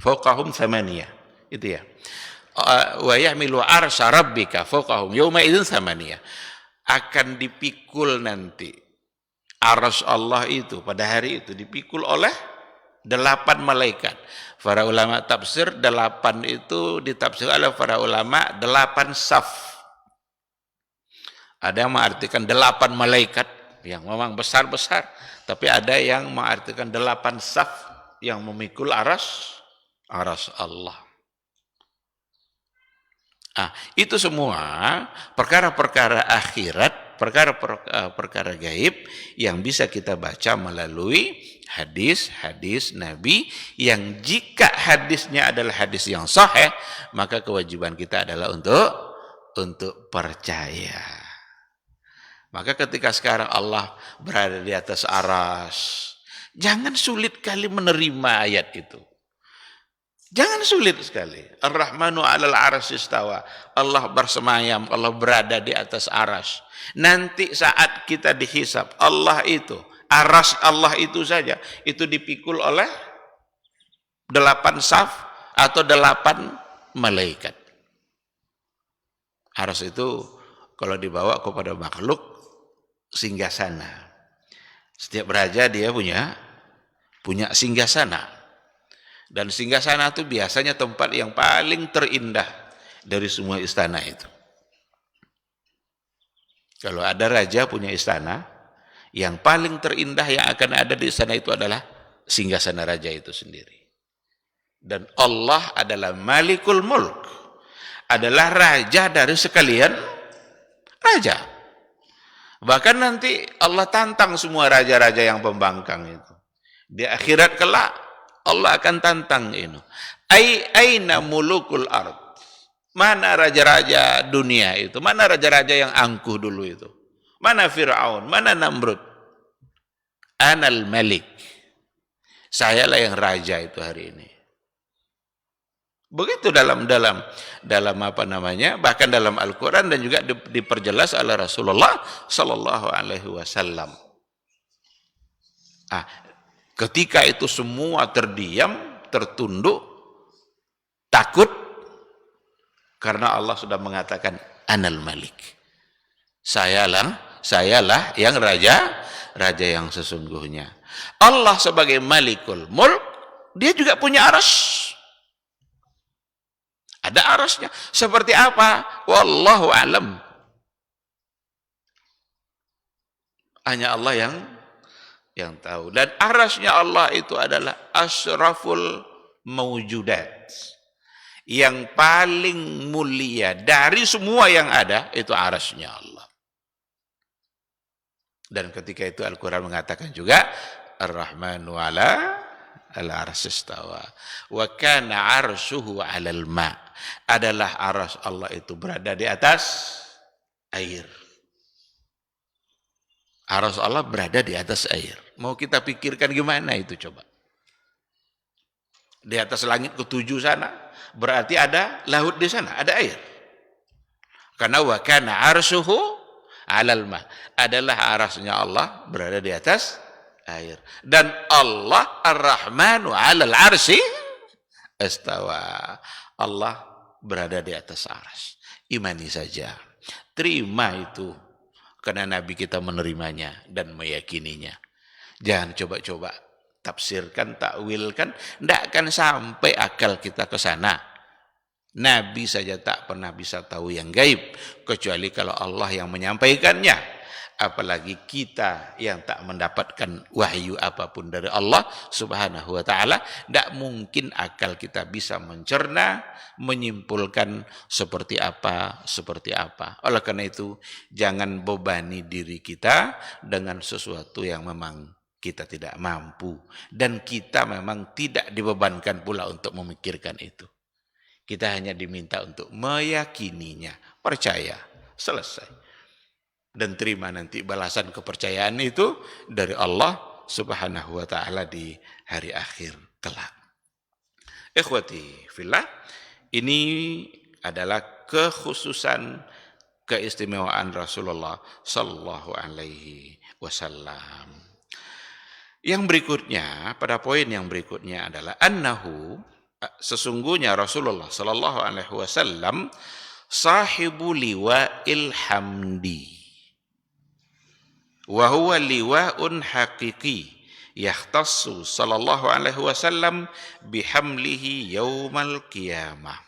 fawqahum thamaniyah. Itu ya. Wa yahmilu arsy rabbika fawqahum yauma idzin thamaniyah. Akan dipikul nanti arsy Allah itu pada hari itu dipikul oleh 8 malaikat. Para ulama tafsir 8 itu ditafsir oleh para ulama 8 saf. Ada yang mengartikan 8 malaikat yang memang besar-besar, tapi ada yang mengartikan 8 saf yang memikul aras Allah. Itu semua perkara-perkara akhirat, perkara-perkara gaib yang bisa kita baca melalui hadis-hadis Nabi, yang jika hadisnya adalah hadis yang sahih, maka kewajiban kita adalah untuk percaya. Maka ketika sekarang Allah berada di atas aras, jangan sulit kali menerima ayat itu. Jangan sulit sekali. Ar-Rahmanu 'alal 'arsy istawa. Allah bersemayam, Allah berada di atas aras. Nanti saat kita dihisab, Allah itu, aras Allah itu saja, itu dipikul oleh 8 saf atau 8 malaikat. Aras itu kalau dibawa kepada makhluk singgasana. Setiap raja dia punya singgasana. Dan singgasana itu biasanya tempat yang paling terindah dari semua istana itu. Kalau ada raja punya istana, yang paling terindah yang akan ada di istana itu adalah singgasana raja itu sendiri. Dan Allah adalah Malikul Mulk, adalah raja dari sekalian raja. Bahkan nanti Allah tantang semua raja-raja yang pembangkang itu. Di akhirat kelak Allah akan tantang ini. Aina mulukul ard. Mana raja-raja dunia itu? Mana raja-raja yang angkuh dulu itu? Mana Fir'aun? Mana Namrud? Anal Malik. Sayalah yang raja itu hari ini. Begitu dalam apa namanya? Bahkan dalam Al-Qur'an dan juga diperjelas oleh Rasulullah sallallahu alaihi wasallam. Ketika itu semua terdiam, tertunduk, takut karena Allah sudah mengatakan Anal Malik. Sayalah yang raja yang sesungguhnya. Allah sebagai Malikul Mulk, dia juga punya arsy. Ada arsy-nya. Seperti apa? Wallahu alam. Hanya Allah yang tahu. Dan arsy-nya Allah itu adalah asyraful mawjudat. Yang paling mulia dari semua yang ada itu arsy-nya Allah. Dan ketika itu Al-Quran mengatakan juga Ar-Rahmanu ala al-arsy istawa wa kana arsyuhu 'alal ma. Adalah arsy Allah itu berada di atas air. Arsy Allah berada di atas air. Mau kita pikirkan gimana itu coba? Di atas langit ketujuh sana berarti ada laut di sana, ada air. Karena wa kana arsyuhu 'alal ma. Adalah arsy-nya Allah berada di atas air. Dan Allah Ar-Rahmanu 'alal arsy istawa. Allah berada di atas arsy. Imani saja. Terima itu. Karena Nabi kita menerimanya dan meyakininya. Jangan coba-coba tafsirkan, takwilkan. Tidak akan sampai akal kita ke sana. Nabi saja tak pernah bisa tahu yang gaib. Kecuali kalau Allah yang menyampaikannya. Apalagi kita yang tak mendapatkan wahyu apapun dari Allah subhanahu wa ta'ala. Tidak mungkin akal kita bisa mencerna, menyimpulkan seperti apa. Oleh karena itu, jangan bebani diri kita dengan sesuatu yang memang kita tidak mampu. Dan kita memang tidak dibebankan pula untuk memikirkan itu. Kita hanya diminta untuk meyakininya. Percaya. Selesai. Dan terima nanti balasan kepercayaan itu dari Allah subhanahu wa ta'ala di hari akhir kelak. Ikhwati fillah, ini adalah kekhususan keistimewaan Rasulullah sallallahu alaihi wasallam. Yang berikutnya, pada poin yang berikutnya adalah annahu, sesungguhnya Rasulullah sallallahu alaihi wasallam sahibu liwa'il hamdi. Wa huwa liwa'un haqiqi yahtassu sallallahu alaihi wasallam bihamlihi yaumal qiyamah.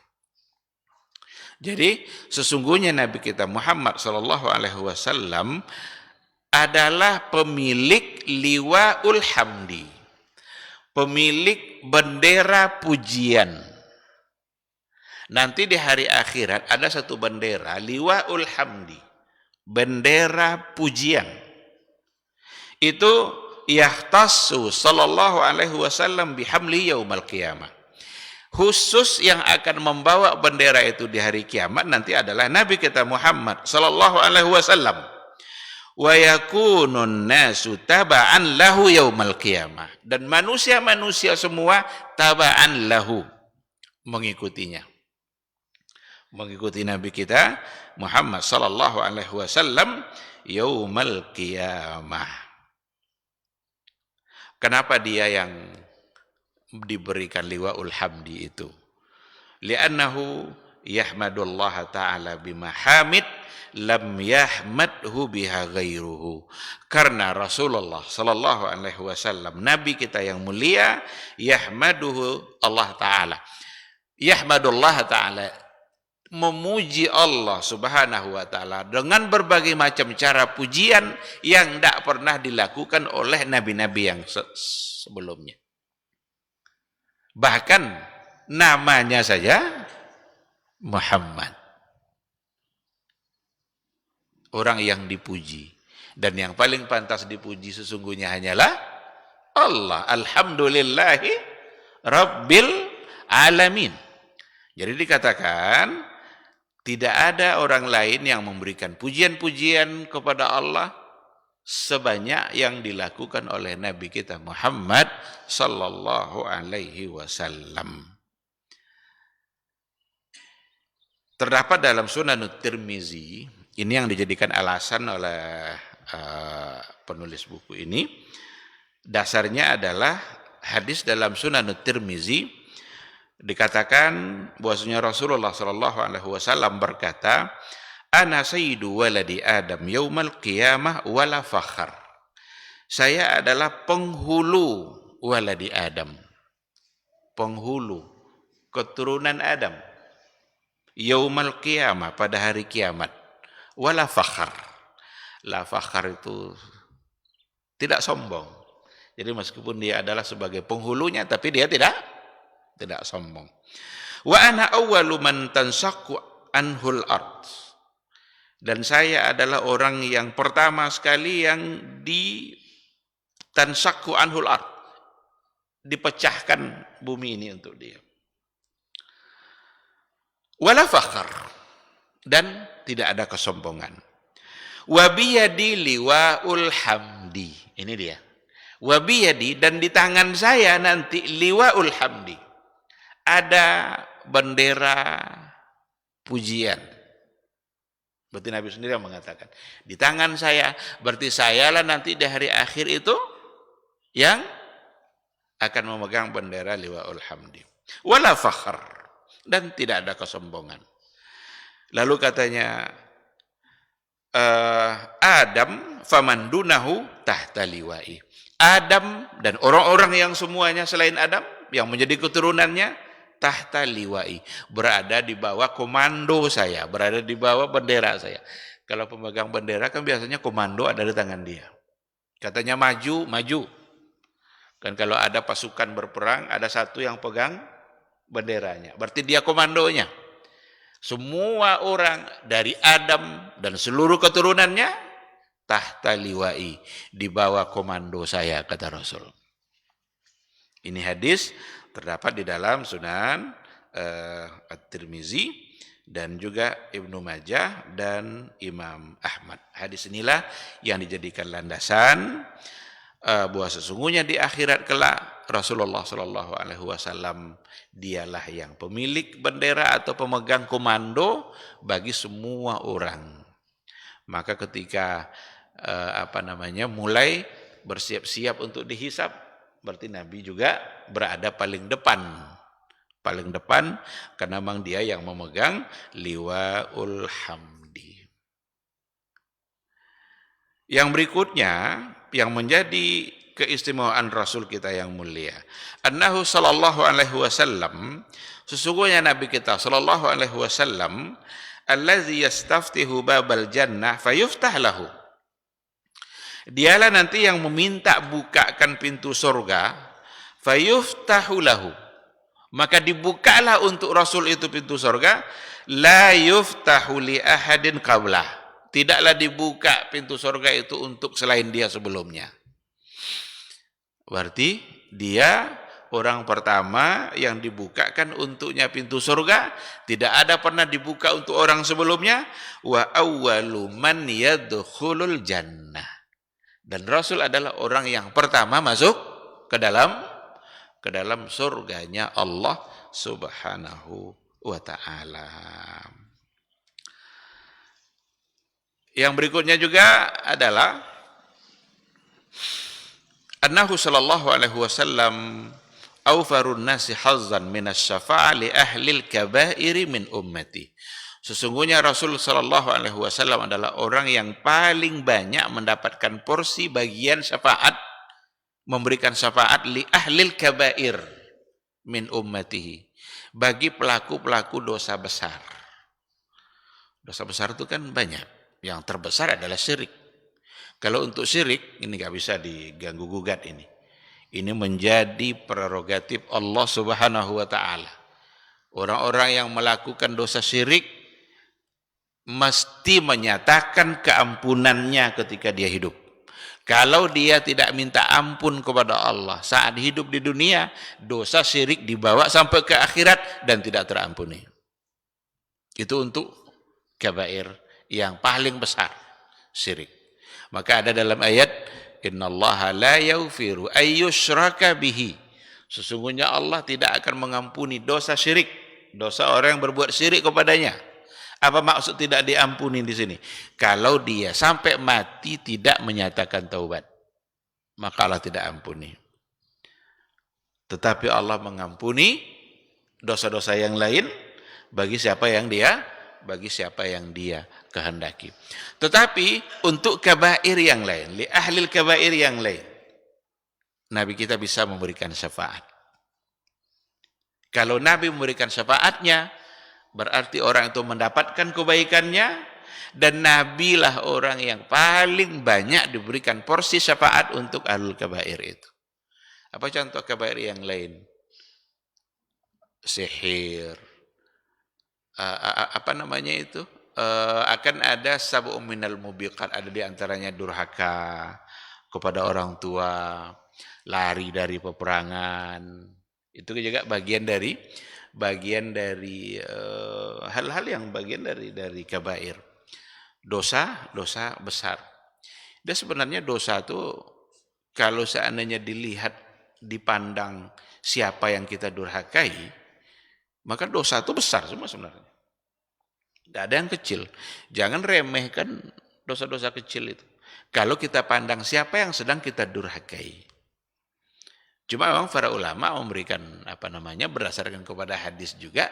Jadi sesungguhnya Nabi kita Muhammad sallallahu alaihi wasallam adalah pemilik liwa'ul hamdi. Pemilik bendera pujian. Nanti di hari akhirat ada satu bendera liwa'ul hamdi. Bendera pujian. Itu yahtassu sallallahu alaihi wasallam bihamli yaumal qiyamah. Khusus yang akan membawa bendera itu di hari kiamat nanti adalah Nabi kita Muhammad sallallahu alaihi wasallam. Wa yakunun nasu taba'an lahu yaumal qiyamah. Dan manusia-manusia semua taba'an lahu, mengikutinya. Mengikuti Nabi kita Muhammad sallallahu alaihi wasallam yaumal qiyamah. Kenapa dia yang diberikan liwa'ul hamdi itu? Li'annahu yahmadullaha ta'ala bimahamid lam yahmadhu biha ghairuhu. Karena Rasulullah sallallahu alaihi wasallam, nabi kita yang mulia, yahmaduhu Allah taala. Yahmadullah taala, memuji Allah subhanahu wa ta'ala dengan berbagai macam cara pujian yang tidak pernah dilakukan oleh nabi-nabi yang sebelumnya. Bahkan namanya saja Muhammad, orang yang dipuji, dan yang paling pantas dipuji sesungguhnya hanyalah Allah. Alhamdulillahi Rabbil Alamin. Jadi dikatakan tidak ada orang lain yang memberikan pujian-pujian kepada Allah sebanyak yang dilakukan oleh Nabi kita Muhammad sallallahu alaihi wasallam. Terdapat dalam Sunan Tirmizi, ini yang dijadikan alasan oleh penulis buku ini, dasarnya adalah hadis dalam Sunan Tirmizi. Dikatakan bahwasanya Rasulullah sallallahu alaihi wasallam berkata, "Ana sayyidu waladi Adam yaumal qiyamah wala fakhar." Saya adalah penghulu waladi Adam. Penghulu keturunan Adam. Yaumal qiyamah, pada hari kiamat. Wala fakhar. La fakhar itu tidak sombong. Jadi meskipun dia adalah sebagai penghulunya, tapi dia tidak sombong. Wa ana awwalu man tansaqu anhul ard. Dan saya adalah orang yang pertama sekali yang tansaqu anhul ard, dipecahkan bumi ini untuk dia. Wala fakhar, dan tidak ada kesombongan. Wa biyadi liwaul hamdi. Ini dia. Wa biyadi, dan di tangan saya nanti liwaul hamdi, ada bendera pujian. Berarti Nabi sendiri yang mengatakan, di tangan saya, berarti sayalah nanti di hari akhir itu yang akan memegang bendera liwaul hamdi. Wala fakhr, dan tidak ada kesombongan. Lalu katanya, Adam faman dunahu tahta liwa'i. Adam dan orang-orang yang semuanya selain Adam yang menjadi keturunannya tahta liwa'i, berada di bawah komando saya, berada di bawah bendera saya. Kalau pemegang bendera kan biasanya komando ada di tangan dia. Katanya maju, maju. Kan kalau ada pasukan berperang, ada satu yang pegang benderanya. Berarti dia komandonya. Semua orang dari Adam dan seluruh keturunannya tahta liwa'i, di bawah komando saya, kata Rasul. Ini hadis terdapat di dalam Sunan At-Tirmizi dan juga Ibnu Majah dan Imam Ahmad. Hadis inilah yang dijadikan landasan bahwa sesungguhnya di akhirat kelak Rasulullah Shallallahu Alaihi Wasallam dialah yang pemilik bendera atau pemegang komando bagi semua orang. Maka ketika mulai bersiap-siap untuk dihisab, berarti Nabi juga berada paling depan karena memang dia yang memegang liwaul hamdi. Yang berikutnya yang menjadi keistimewaan Rasul kita yang mulia, annahu sallallahu alaihi wasallam, sesungguhnya Nabi kita sallallahu alaihi wasallam, allazi yastaftihu babal jannah fayuftah lahu. Dialah nanti yang meminta bukakan pintu surga, fayuftahu lahu, maka dibukalah untuk Rasul itu pintu surga, la yuftahu li ahadin qablah, tidaklah dibuka pintu surga itu untuk selain dia sebelumnya. Berarti dia orang pertama yang dibukakan untuknya pintu surga, tidak ada pernah dibuka untuk orang sebelumnya. Wa awwalu man yadkhulul jannah, dan Rasul adalah orang yang pertama masuk ke dalam surganya Allah Subhanahu wa ta'ala. Yang berikutnya juga adalah annahu sallallahu alaihi wasallam awfarun nasi hazzan minas syafa'a li ahlil kabairi min ummati. Sesungguhnya Rasul sallallahu alaihi wasallam adalah orang yang paling banyak mendapatkan porsi bagian syafaat, memberikan syafaat li ahlil kabair min ummatihi, bagi pelaku-pelaku dosa besar. Dosa besar itu kan banyak. Yang terbesar adalah syirik. Kalau untuk syirik ini nggak bisa diganggu gugat ini. Ini menjadi prerogatif Allah Subhanahu wa taala. Orang-orang yang melakukan dosa syirik mesti menyatakan keampunannya ketika dia hidup. Kalau dia tidak minta ampun kepada Allah saat hidup di dunia, dosa syirik dibawa sampai ke akhirat dan tidak terampuni. Itu untuk kabair yang paling besar, syirik. Maka ada dalam ayat, innallaha la yaghfiru ayyushraka bihi. Sesungguhnya Allah tidak akan mengampuni dosa syirik, dosa orang yang berbuat syirik kepadanya. Apa maksud tidak diampuni di sini? Kalau dia sampai mati tidak menyatakan taubat, maka Allah tidak ampuni. Tetapi Allah mengampuni dosa-dosa yang lain bagi siapa yang dia kehendaki. Tetapi untuk kabair yang lain, li ahlil kabair yang lain, Nabi kita bisa memberikan syafaat. Kalau Nabi memberikan syafaatnya, berarti orang itu mendapatkan kebaikannya, dan Nabi lah orang yang paling banyak diberikan porsi syafaat untuk ahlul kabair itu. Apa contoh kabair yang lain? Sihir, akan ada sab'un minal mubiqat, ada di antaranya durhaka kepada orang tua, lari dari peperangan. Itu juga bagian dari hal-hal yang bagian dari kabair, dosa besar. Dan sebenarnya dosa itu kalau seandainya dipandang siapa yang kita durhakai, maka dosa itu besar semua sebenarnya. Tidak ada yang kecil. Jangan remehkan dosa-dosa kecil itu. Kalau kita pandang siapa yang sedang kita durhakai. Cuma memang para ulama memberikan berdasarkan kepada hadis juga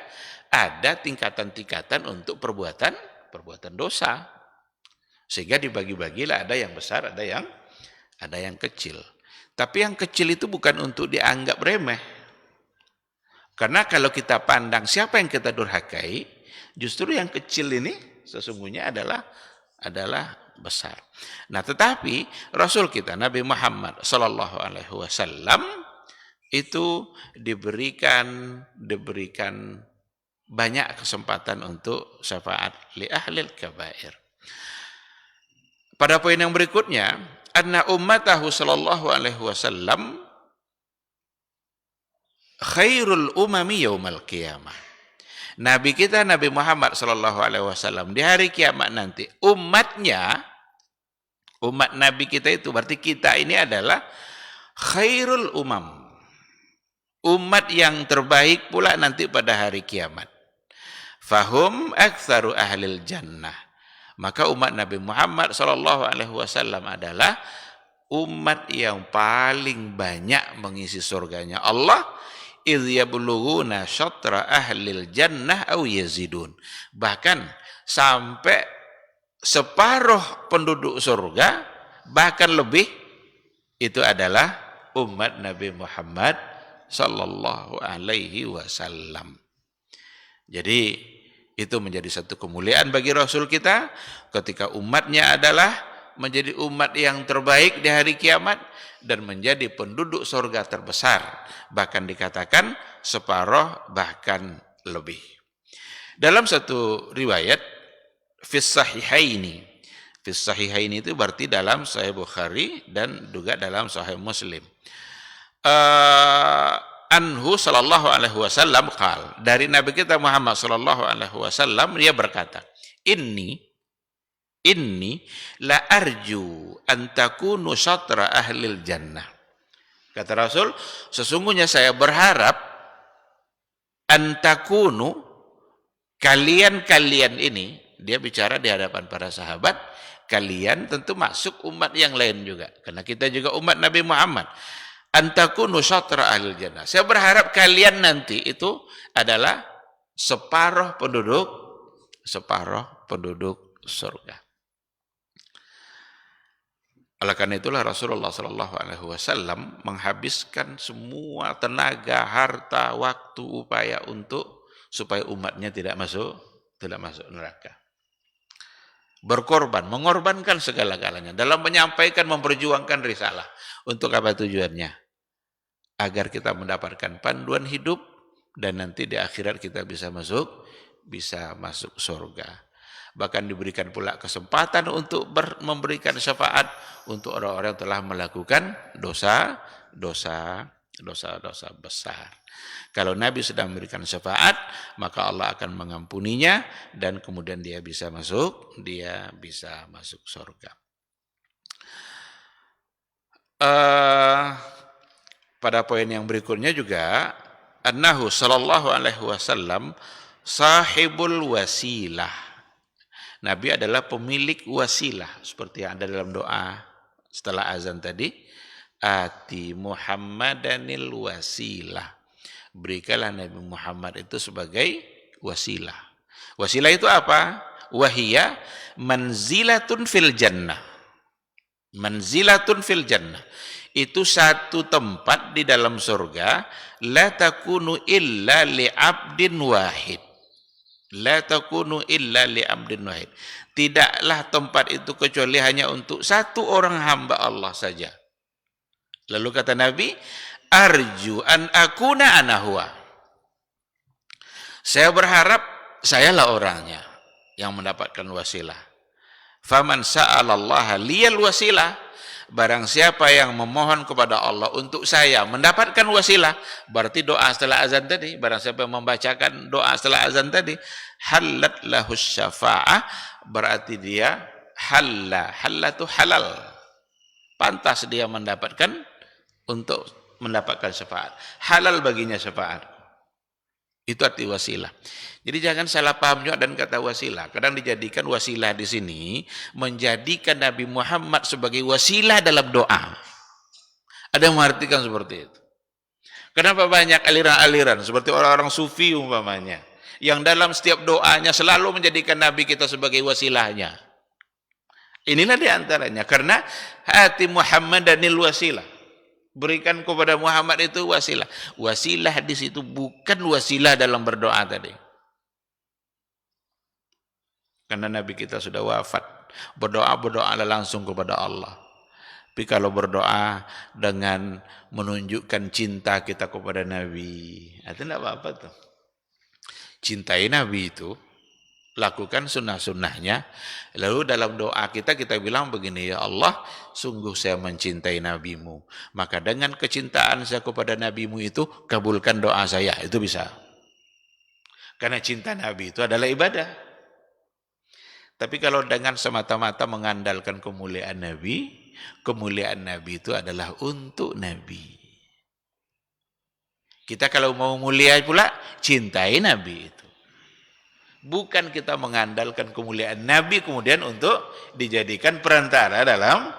ada tingkatan-tingkatan untuk perbuatan dosa. Sehingga dibagi-bagilah, ada yang besar, ada yang kecil. Tapi yang kecil itu bukan untuk dianggap remeh. Karena kalau kita pandang siapa yang kita durhakai, justru yang kecil ini sesungguhnya adalah besar. Nah, tetapi Rasul kita Nabi Muhammad sallallahu alaihi wasallam itu diberikan banyak kesempatan untuk syafaat li ahlil kabair. Pada poin yang berikutnya, anna ummatahu sallallahu alaihi wasallam khairul umami yaumal qiyamah. Nabi kita Nabi Muhammad sallallahu alaihi wasallam di hari kiamat nanti, umat Nabi kita itu berarti kita ini adalah khairul umam. Umat yang terbaik pula nanti pada hari kiamat. Fahum aktsaru ahlil jannah. Maka umat Nabi Muhammad sallallahu alaihi wasallam adalah umat yang paling banyak mengisi surganya Allah. Idh yablughuna syatra ahlil jannah aw yazidun. Bahkan sampai separuh penduduk surga, bahkan lebih, itu adalah umat Nabi Muhammad sallallahu alaihi wasallam. Jadi itu menjadi satu kemuliaan bagi Rasul kita ketika umatnya adalah menjadi umat yang terbaik di hari kiamat dan menjadi penduduk surga terbesar, bahkan dikatakan separuh bahkan lebih. Dalam satu riwayat fis sahihaini itu berarti dalam Sahih Bukhari dan juga dalam Sahih Muslim. Anhu sallallahu alaihi wasallam qal, dari Nabi kita Muhammad sallallahu alaihi wasallam dia berkata, inni la arju an takunu syatra ahlil jannah. Kata Rasul, sesungguhnya saya berharap an takunu, kalian ini, dia bicara di hadapan para sahabat, kalian tentu masuk umat yang lain juga, karena kita juga umat Nabi Muhammad. Antakunu syatra ahlil jannah. Saya berharap kalian nanti itu adalah separuh penduduk separuh penduduk surga. Oleh karena itulah Rasulullah SAW menghabiskan semua tenaga, harta, waktu, upaya supaya umatnya tidak masuk neraka. Berkorban, mengorbankan segala-galanya dalam menyampaikan, memperjuangkan risalah. Untuk apa tujuannya? Agar kita mendapatkan panduan hidup dan nanti di akhirat kita bisa masuk surga. Bahkan diberikan pula kesempatan untuk memberikan syafaat untuk orang-orang yang telah melakukan dosa besar. Kalau Nabi sedang memberikan syafaat, maka Allah akan mengampuninya dan kemudian dia bisa masuk surga. Pada poin yang berikutnya juga, annahu sallallahu alaihi wasallam sahibul wasilah. Nabi adalah pemilik wasilah, seperti yang ada dalam doa setelah azan tadi. Ati Muhammadanil wasilah. Berikanlah Nabi Muhammad itu sebagai wasilah. Wasilah itu apa? Wahiyya manzilatun fil jannah. Manzilatun fil jannah. Itu satu tempat di dalam surga. La takunu illa li abdin wahid. La takunu illa li abdin wahid. Tidaklah tempat itu kecuali hanya untuk satu orang hamba Allah saja. Lalu kata Nabi, arju an akuna ana huwa. Saya berharap sayalah orangnya yang mendapatkan wasilah. Faman sa'alallaha liyal wasilah. Barang siapa yang memohon kepada Allah untuk saya mendapatkan wasilah, berarti doa setelah azan tadi, barang siapa yang membacakan doa setelah azan tadi, halat lahus syafa'ah, berarti dia halatu halal, pantas dia mendapatkan syafaat, halal baginya syafaat. Itu arti wasilah. Jadi jangan salah paham juga dan kata wasilah. Kadang dijadikan wasilah di sini menjadikan Nabi Muhammad sebagai wasilah dalam doa. Ada yang mengartikan seperti itu. Kenapa banyak aliran-aliran seperti orang-orang sufi umpamanya yang dalam setiap doanya selalu menjadikan Nabi kita sebagai wasilahnya. Inilah diantaranya karena hati Muhammadanil wasilah. Berikan kepada Muhammad itu wasilah. Wasilah di situ bukan wasilah dalam berdoa tadi. Karena Nabi kita sudah wafat. Berdoalah langsung kepada Allah. Tapi kalau berdoa dengan menunjukkan cinta kita kepada Nabi, itu tidak apa-apa tuh. Cintai Nabi itu, lakukan sunnah-sunnahnya. Lalu dalam doa kita bilang begini, ya Allah, sungguh saya mencintai Nabimu. Maka dengan kecintaan saya kepada Nabimu itu, kabulkan doa saya. Itu bisa. Karena cinta Nabi itu adalah ibadah. Tapi kalau dengan semata-mata mengandalkan kemuliaan Nabi itu adalah untuk Nabi. Kita kalau mau mulia pula, cintai Nabi itu. Bukan kita mengandalkan kemuliaan Nabi kemudian untuk dijadikan perantara dalam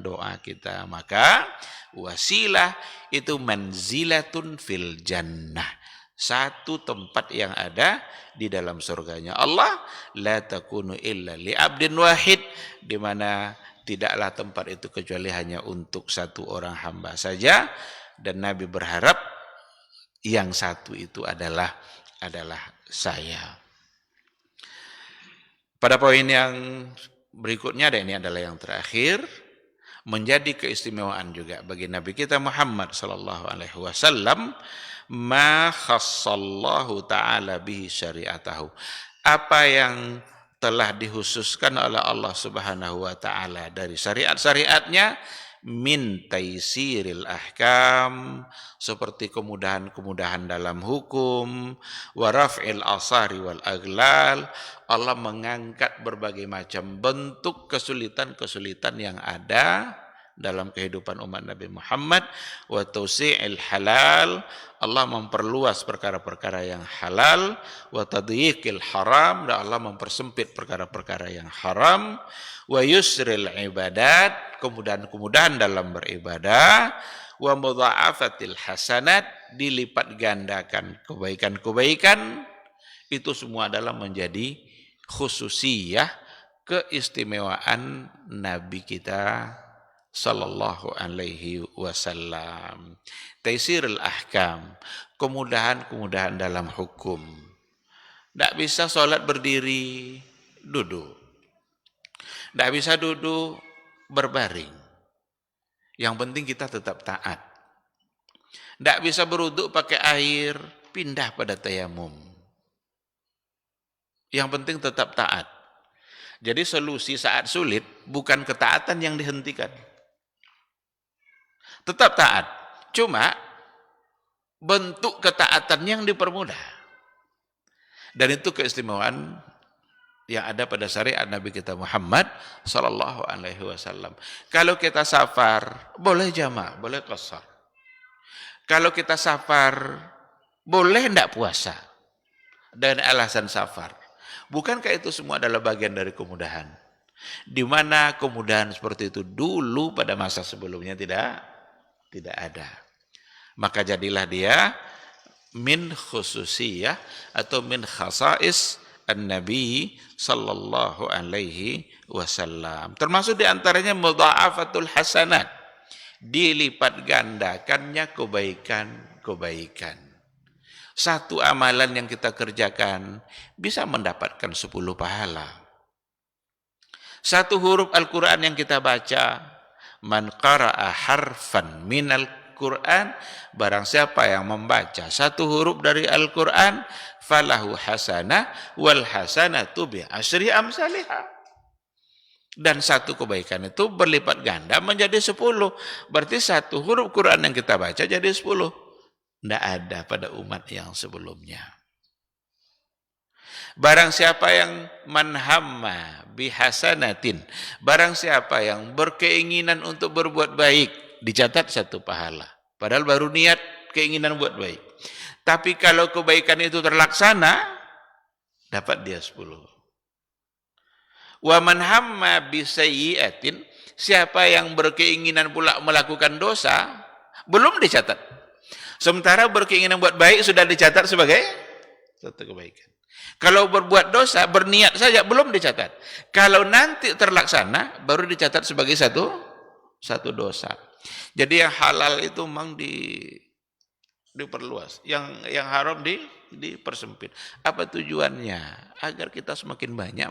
doa kita. Maka wasilah itu manzilatun fil jannah. Satu tempat yang ada di dalam surganya Allah. La takunu illa li abdin wahid. Di mana tidaklah tempat itu kecuali hanya untuk satu orang hamba saja. Dan Nabi berharap yang satu itu adalah saya. Pada poin yang berikutnya, dan ini adalah yang terakhir, menjadi keistimewaan juga bagi Nabi kita Muhammad sallallahu alaihi wasallam, ma khassallahu ta'ala bihi syari'atahu. Apa yang telah dihususkan oleh Allah Subhanahu wa taala dari syariat-syariatnya, min taisiril ahkam, seperti kemudahan-kemudahan dalam hukum, wa raf'il asari wal aglal. Allah mengangkat berbagai macam bentuk kesulitan-kesulitan yang ada dalam kehidupan umat Nabi Muhammad, wa tausi'il halal. Allah memperluas perkara-perkara yang halal, wa tadyiqil haram, dan Allah mempersempit perkara-perkara yang haram, wa yusril ibadat, kemudahan-kemudahan dalam beribadah, wa mudha'afatil hasanat, dilipat gandakan kebaikan-kebaikan, Itu semua adalah menjadi khususiyah, keistimewaan Nabi kita sallallahu alaihi wasallam. Taisirul ahkam, kemudahan-kemudahan dalam hukum. Tidak bisa sholat berdiri, duduk. Tidak bisa duduk berbaring. Yang penting kita tetap taat. Tidak bisa berwuduk pakai air, pindah pada tayamum. Yang penting tetap taat. Jadi solusi saat sulit bukan ketaatan yang dihentikan. Tetap taat. Cuma bentuk ketaatan yang dipermudah. Dan itu keistimewaan yang ada pada syariat Nabi kita Muhammad sallallahu alaihi wasallam. Kalau kita safar, boleh jamaah, boleh qashar. Kalau kita safar, boleh tidak puasa dengan alasan safar. Bukankah itu semua adalah bagian dari kemudahan? Di mana kemudahan seperti itu dulu pada masa sebelumnya tidak ada. Maka jadilah dia min khususiyah atau min khasais an-nabi sallallahu alaihi wasallam. Termasuk di antaranya mudha'afatul hasanat. Dilipat gandakannya kebaikan-kebaikan. Satu amalan yang kita kerjakan bisa mendapatkan 10 pahala. Satu huruf Al-Quran yang kita baca, man qara'a harfan minal Quran, barang siapa yang membaca satu huruf dari Al-Quran, falahu hasanah wal hasanatu bi asyri amsalihah. Dan satu kebaikan itu berlipat ganda menjadi 10. Berarti satu huruf Quran yang kita baca jadi 10. Tidak ada pada umat yang sebelumnya. Barang siapa yang manhamma bihasanatin, barang siapa yang berkeinginan untuk berbuat baik, dicatat 1 pahala. Padahal baru niat keinginan buat baik. Tapi kalau kebaikan itu terlaksana, dapat dia 10. Wa man hamma bisayyi'atin, siapa yang berkeinginan pula melakukan dosa, belum dicatat. Sementara berkeinginan buat baik sudah dicatat sebagai satu kebaikan. Kalau berbuat dosa, berniat saja belum dicatat. Kalau nanti terlaksana, baru dicatat sebagai satu dosa. Jadi yang halal itu memang diperluas, yang haram dipersempit. Apa tujuannya? Agar kita semakin banyak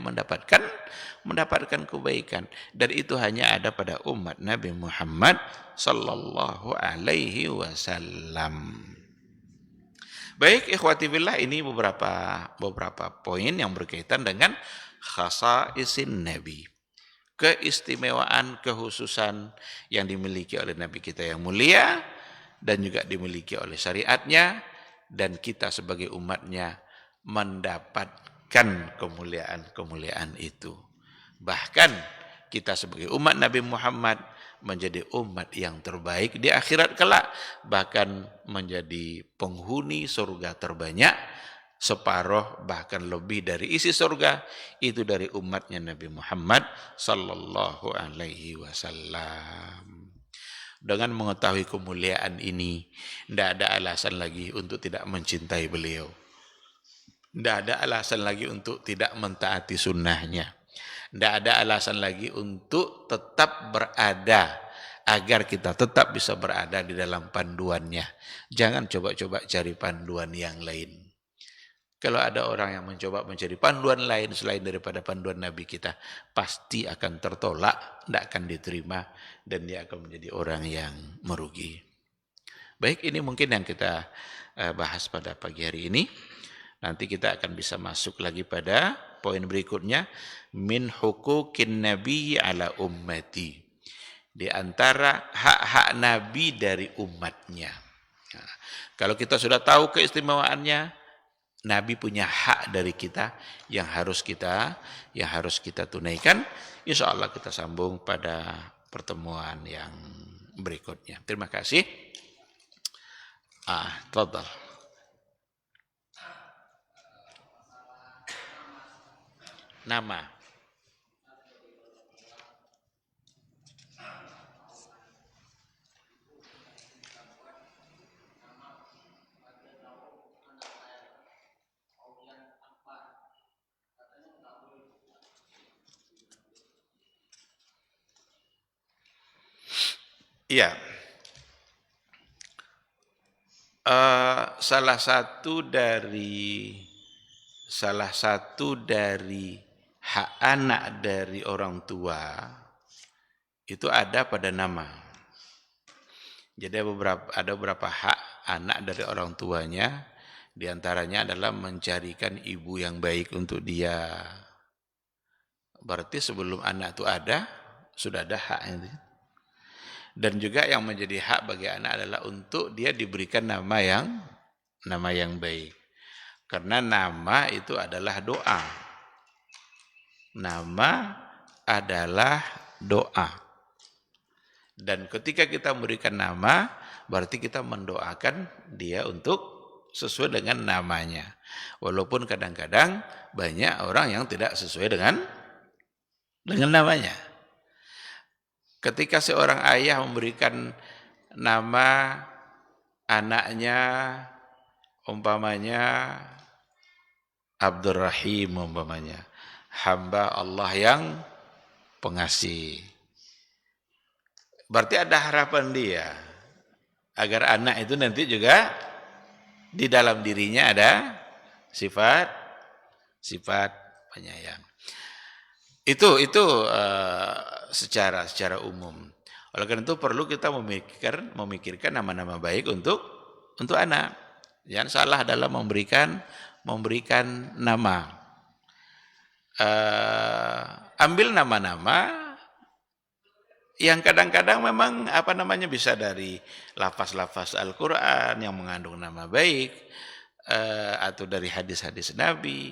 mendapatkan kebaikan, dan itu hanya ada pada umat Nabi Muhammad sallallahu alaihi wasallam. Baik, ikhwati fillah, ini beberapa poin yang berkaitan dengan khasaisin Nabi. Keistimewaan, kekhususan yang dimiliki oleh Nabi kita yang mulia dan juga dimiliki oleh syariatnya, dan kita sebagai umatnya mendapatkan kemuliaan-kemuliaan itu. Bahkan kita sebagai umat Nabi Muhammad menjadi umat yang terbaik di akhirat kelak, bahkan menjadi penghuni surga terbanyak, separuh bahkan lebih dari isi surga itu dari umatnya Nabi Muhammad sallallahu alaihi wasallam. Dengan mengetahui kemuliaan ini, tidak ada alasan lagi untuk tidak mencintai beliau. Tidak ada alasan lagi untuk tidak mentaati sunnahnya. Tidak ada alasan lagi untuk tetap berada, agar kita tetap bisa berada di dalam panduannya. Jangan coba-coba cari panduan yang lain. Kalau ada orang yang mencoba mencari panduan lain selain daripada panduan Nabi kita, pasti akan tertolak, tidak akan diterima, dan dia akan menjadi orang yang merugi. Baik, ini mungkin yang kita bahas pada pagi hari ini. Nanti kita akan bisa masuk lagi pada poin berikutnya, min huquqin nabi ala ummati. Di antara hak-hak Nabi dari umatnya. Nah, kalau kita sudah tahu keistimewaannya, Nabi punya hak dari kita yang harus kita tunaikan. Insya Allah kita sambung pada pertemuan yang berikutnya. Terima kasih. Tafadhal. Nama. Iya. Salah satu dari hak anak dari orang tua itu ada pada nama. Jadi ada beberapa hak anak dari orang tuanya, diantaranya adalah mencarikan ibu yang baik untuk dia. Berarti sebelum anak itu ada, sudah ada hak itu. Dan juga yang menjadi hak bagi anak adalah untuk dia diberikan nama yang baik. Karena nama itu adalah doa. Nama adalah doa. Dan ketika kita memberikan nama, berarti kita mendoakan dia untuk sesuai dengan namanya. Walaupun kadang-kadang banyak orang yang tidak sesuai dengan namanya. Ketika seorang ayah memberikan nama anaknya, umpamanya Abdurrahim, umpamanya hamba Allah yang pengasih, berarti ada harapan dia agar anak itu nanti juga di dalam dirinya ada sifat penyayang. Itu secara umum. Oleh karena itu perlu kita memikirkan nama-nama baik untuk anak. Jangan salah dalam memberikan nama. Ambil nama-nama yang kadang-kadang memang bisa dari lafaz-lafaz Al-Quran yang mengandung nama baik, atau dari hadis-hadis Nabi,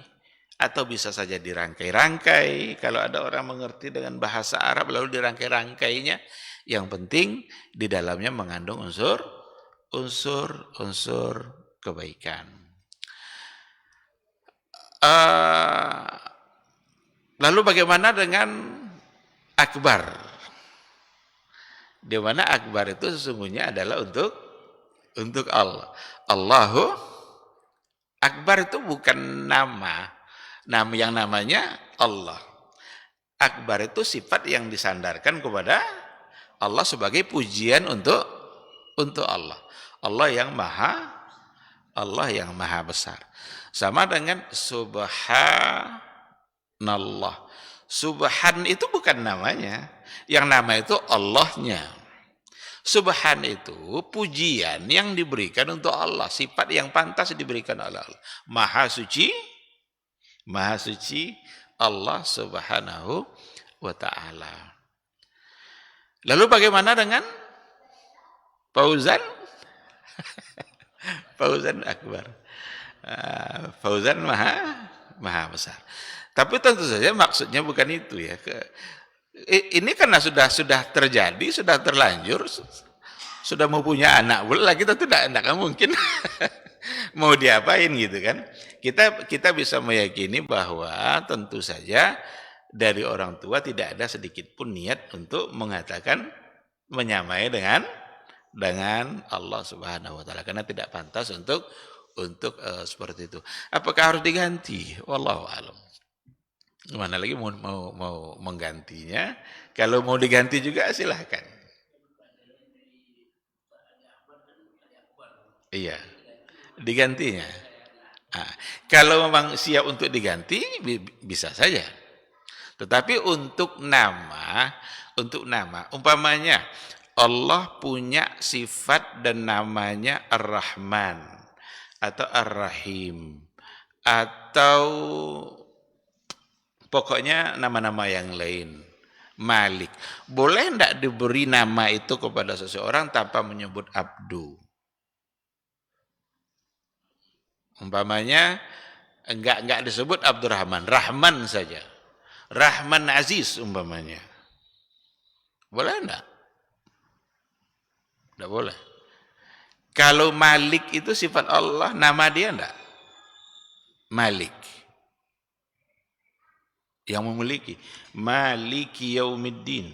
atau bisa saja dirangkai-rangkai. Kalau ada orang mengerti dengan bahasa Arab lalu dirangkai-rangkainya, yang penting di dalamnya mengandung unsur kebaikan. Lalu bagaimana dengan akbar? Di mana akbar itu sesungguhnya adalah untuk Allah. Allahu akbar itu bukan nama yang namanya Allah. Akbar itu sifat yang disandarkan kepada Allah sebagai pujian untuk Allah. Allah yang maha besar. Sama dengan subhanallah. Subhan itu bukan namanya. Yang nama itu Allahnya. Subhan itu pujian yang diberikan untuk Allah. Sifat yang pantas diberikan oleh Allah. Maha suci Allah subhanahu wa ta'ala. Lalu bagaimana dengan Fauzan? Fauzan akbar. Fauzan maha besar. Tapi tentu saja maksudnya bukan itu ya. Ini karena sudah terjadi, sudah terlanjur, sudah mau punya anak pula, kita tidak mungkin mau diapain gitu kan. Kita bisa meyakini bahwa tentu saja dari orang tua tidak ada sedikit pun niat untuk mengatakan menyamai dengan Allah Subhanahu wa taala, karena tidak pantas untuk seperti itu. Apakah harus diganti? Wallahu a'lam. Mana lagi mau menggantinya? Kalau mau diganti juga silahkan. Iya, digantinya. Nah, kalau memang siap untuk diganti, bisa saja. Tetapi untuk nama, umpamanya Allah punya sifat dan namanya Ar-Rahman atau Ar-Rahim atau pokoknya nama-nama yang lain, Malik. Boleh enggak diberi nama itu kepada seseorang tanpa menyebut Abdu? Umpamanya enggak disebut Abdurrahman, Rahman saja. Rahman Aziz umpamanya. Boleh enggak? Enggak boleh. Kalau Malik itu sifat Allah, nama dia enggak? Malik. Yang memiliki. Maliki Yaumiddin.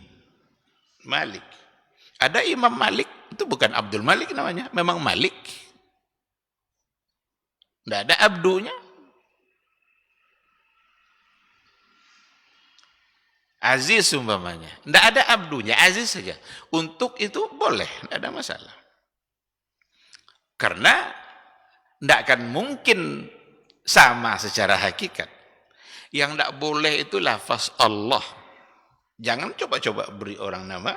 Malik. Ada Imam Malik, itu bukan Abdul Malik namanya, memang Malik. Tidak ada abdunya. Aziz umpamanya. Tidak ada abdunya, aziz saja. Untuk itu boleh, tidak ada masalah. Karena tidak akan mungkin sama secara hakikat. Yang tidak boleh itu lafaz Allah. Jangan coba-coba beri orang nama.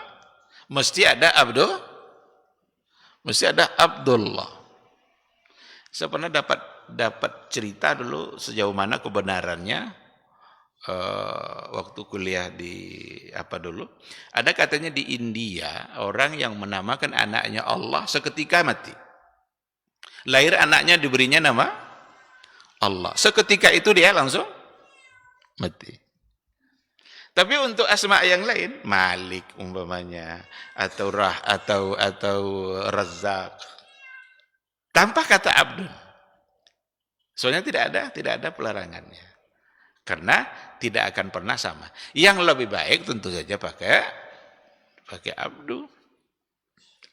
Mesti ada Abdullah. Saya pernah dapat cerita dulu sejauh mana kebenarannya. Waktu kuliah di ada katanya di India orang yang menamakan anaknya Allah seketika mati, lahir anaknya diberinya nama Allah, seketika itu dia langsung mati. Tapi untuk asma yang lain, Malik umpamanya atau atau Razzaq, tanpa kata Abdul, soalnya tidak ada pelarangannya. Karena tidak akan pernah sama. Yang lebih baik tentu saja pakai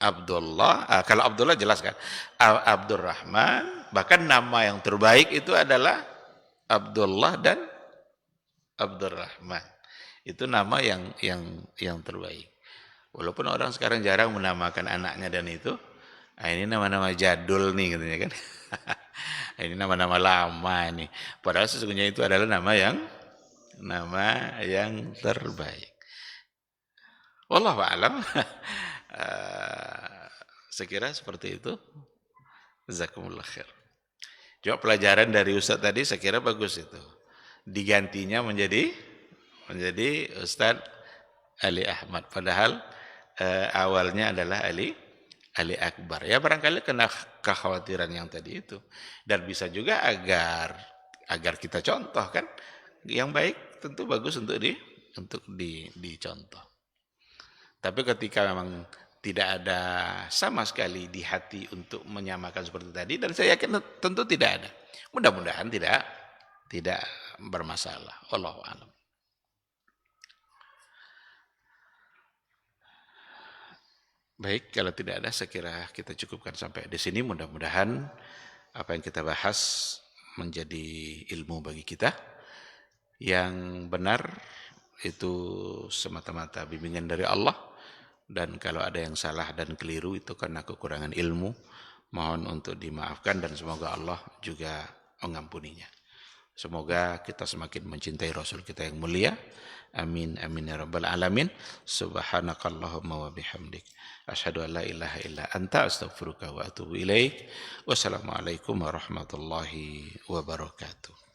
Abdullah. Kalau Abdullah jelas kan. Abdurrahman. Bahkan nama yang terbaik itu adalah Abdullah dan Abdurrahman. Itu nama yang terbaik. Walaupun orang sekarang jarang menamakan anaknya dan itu. Ini nama-nama jadul nih katanya kan. Ini nama-nama lama ini. Padahal sesungguhnya itu adalah nama yang terbaik. Wallahu a'lam. Saya kira seperti itu. Jazakumullah khair. Juga pelajaran dari Ustaz tadi saya kira bagus itu. Digantinya menjadi Ustaz Ali Ahmad. Padahal awalnya adalah Ali Akbar. Ya barangkali kena kekhawatiran yang tadi itu. Dan bisa juga agar kita contoh kan. Yang baik tentu bagus untuk dicontoh. Tapi ketika memang tidak ada sama sekali di hati untuk menyamakan seperti tadi, dan saya yakin tentu tidak ada. Mudah-mudahan tidak bermasalah. Wallahu a'lam. Baik, kalau tidak ada saya kira kita cukupkan sampai di sini. Mudah-mudahan apa yang kita bahas menjadi ilmu bagi kita. Yang benar itu semata-mata bimbingan dari Allah. Dan kalau ada yang salah dan keliru itu karena kekurangan ilmu. Mohon untuk dimaafkan dan semoga Allah juga mengampuninya. Semoga kita semakin mencintai Rasul kita yang mulia. Amin, amin ya rabbal alamin. Subhanakallahumma wa bihamdik. Asyhadu an la ilaha illa anta astaghfiruka wa atubu ilaik. Wassalamualaikum warahmatullahi wabarakatuh.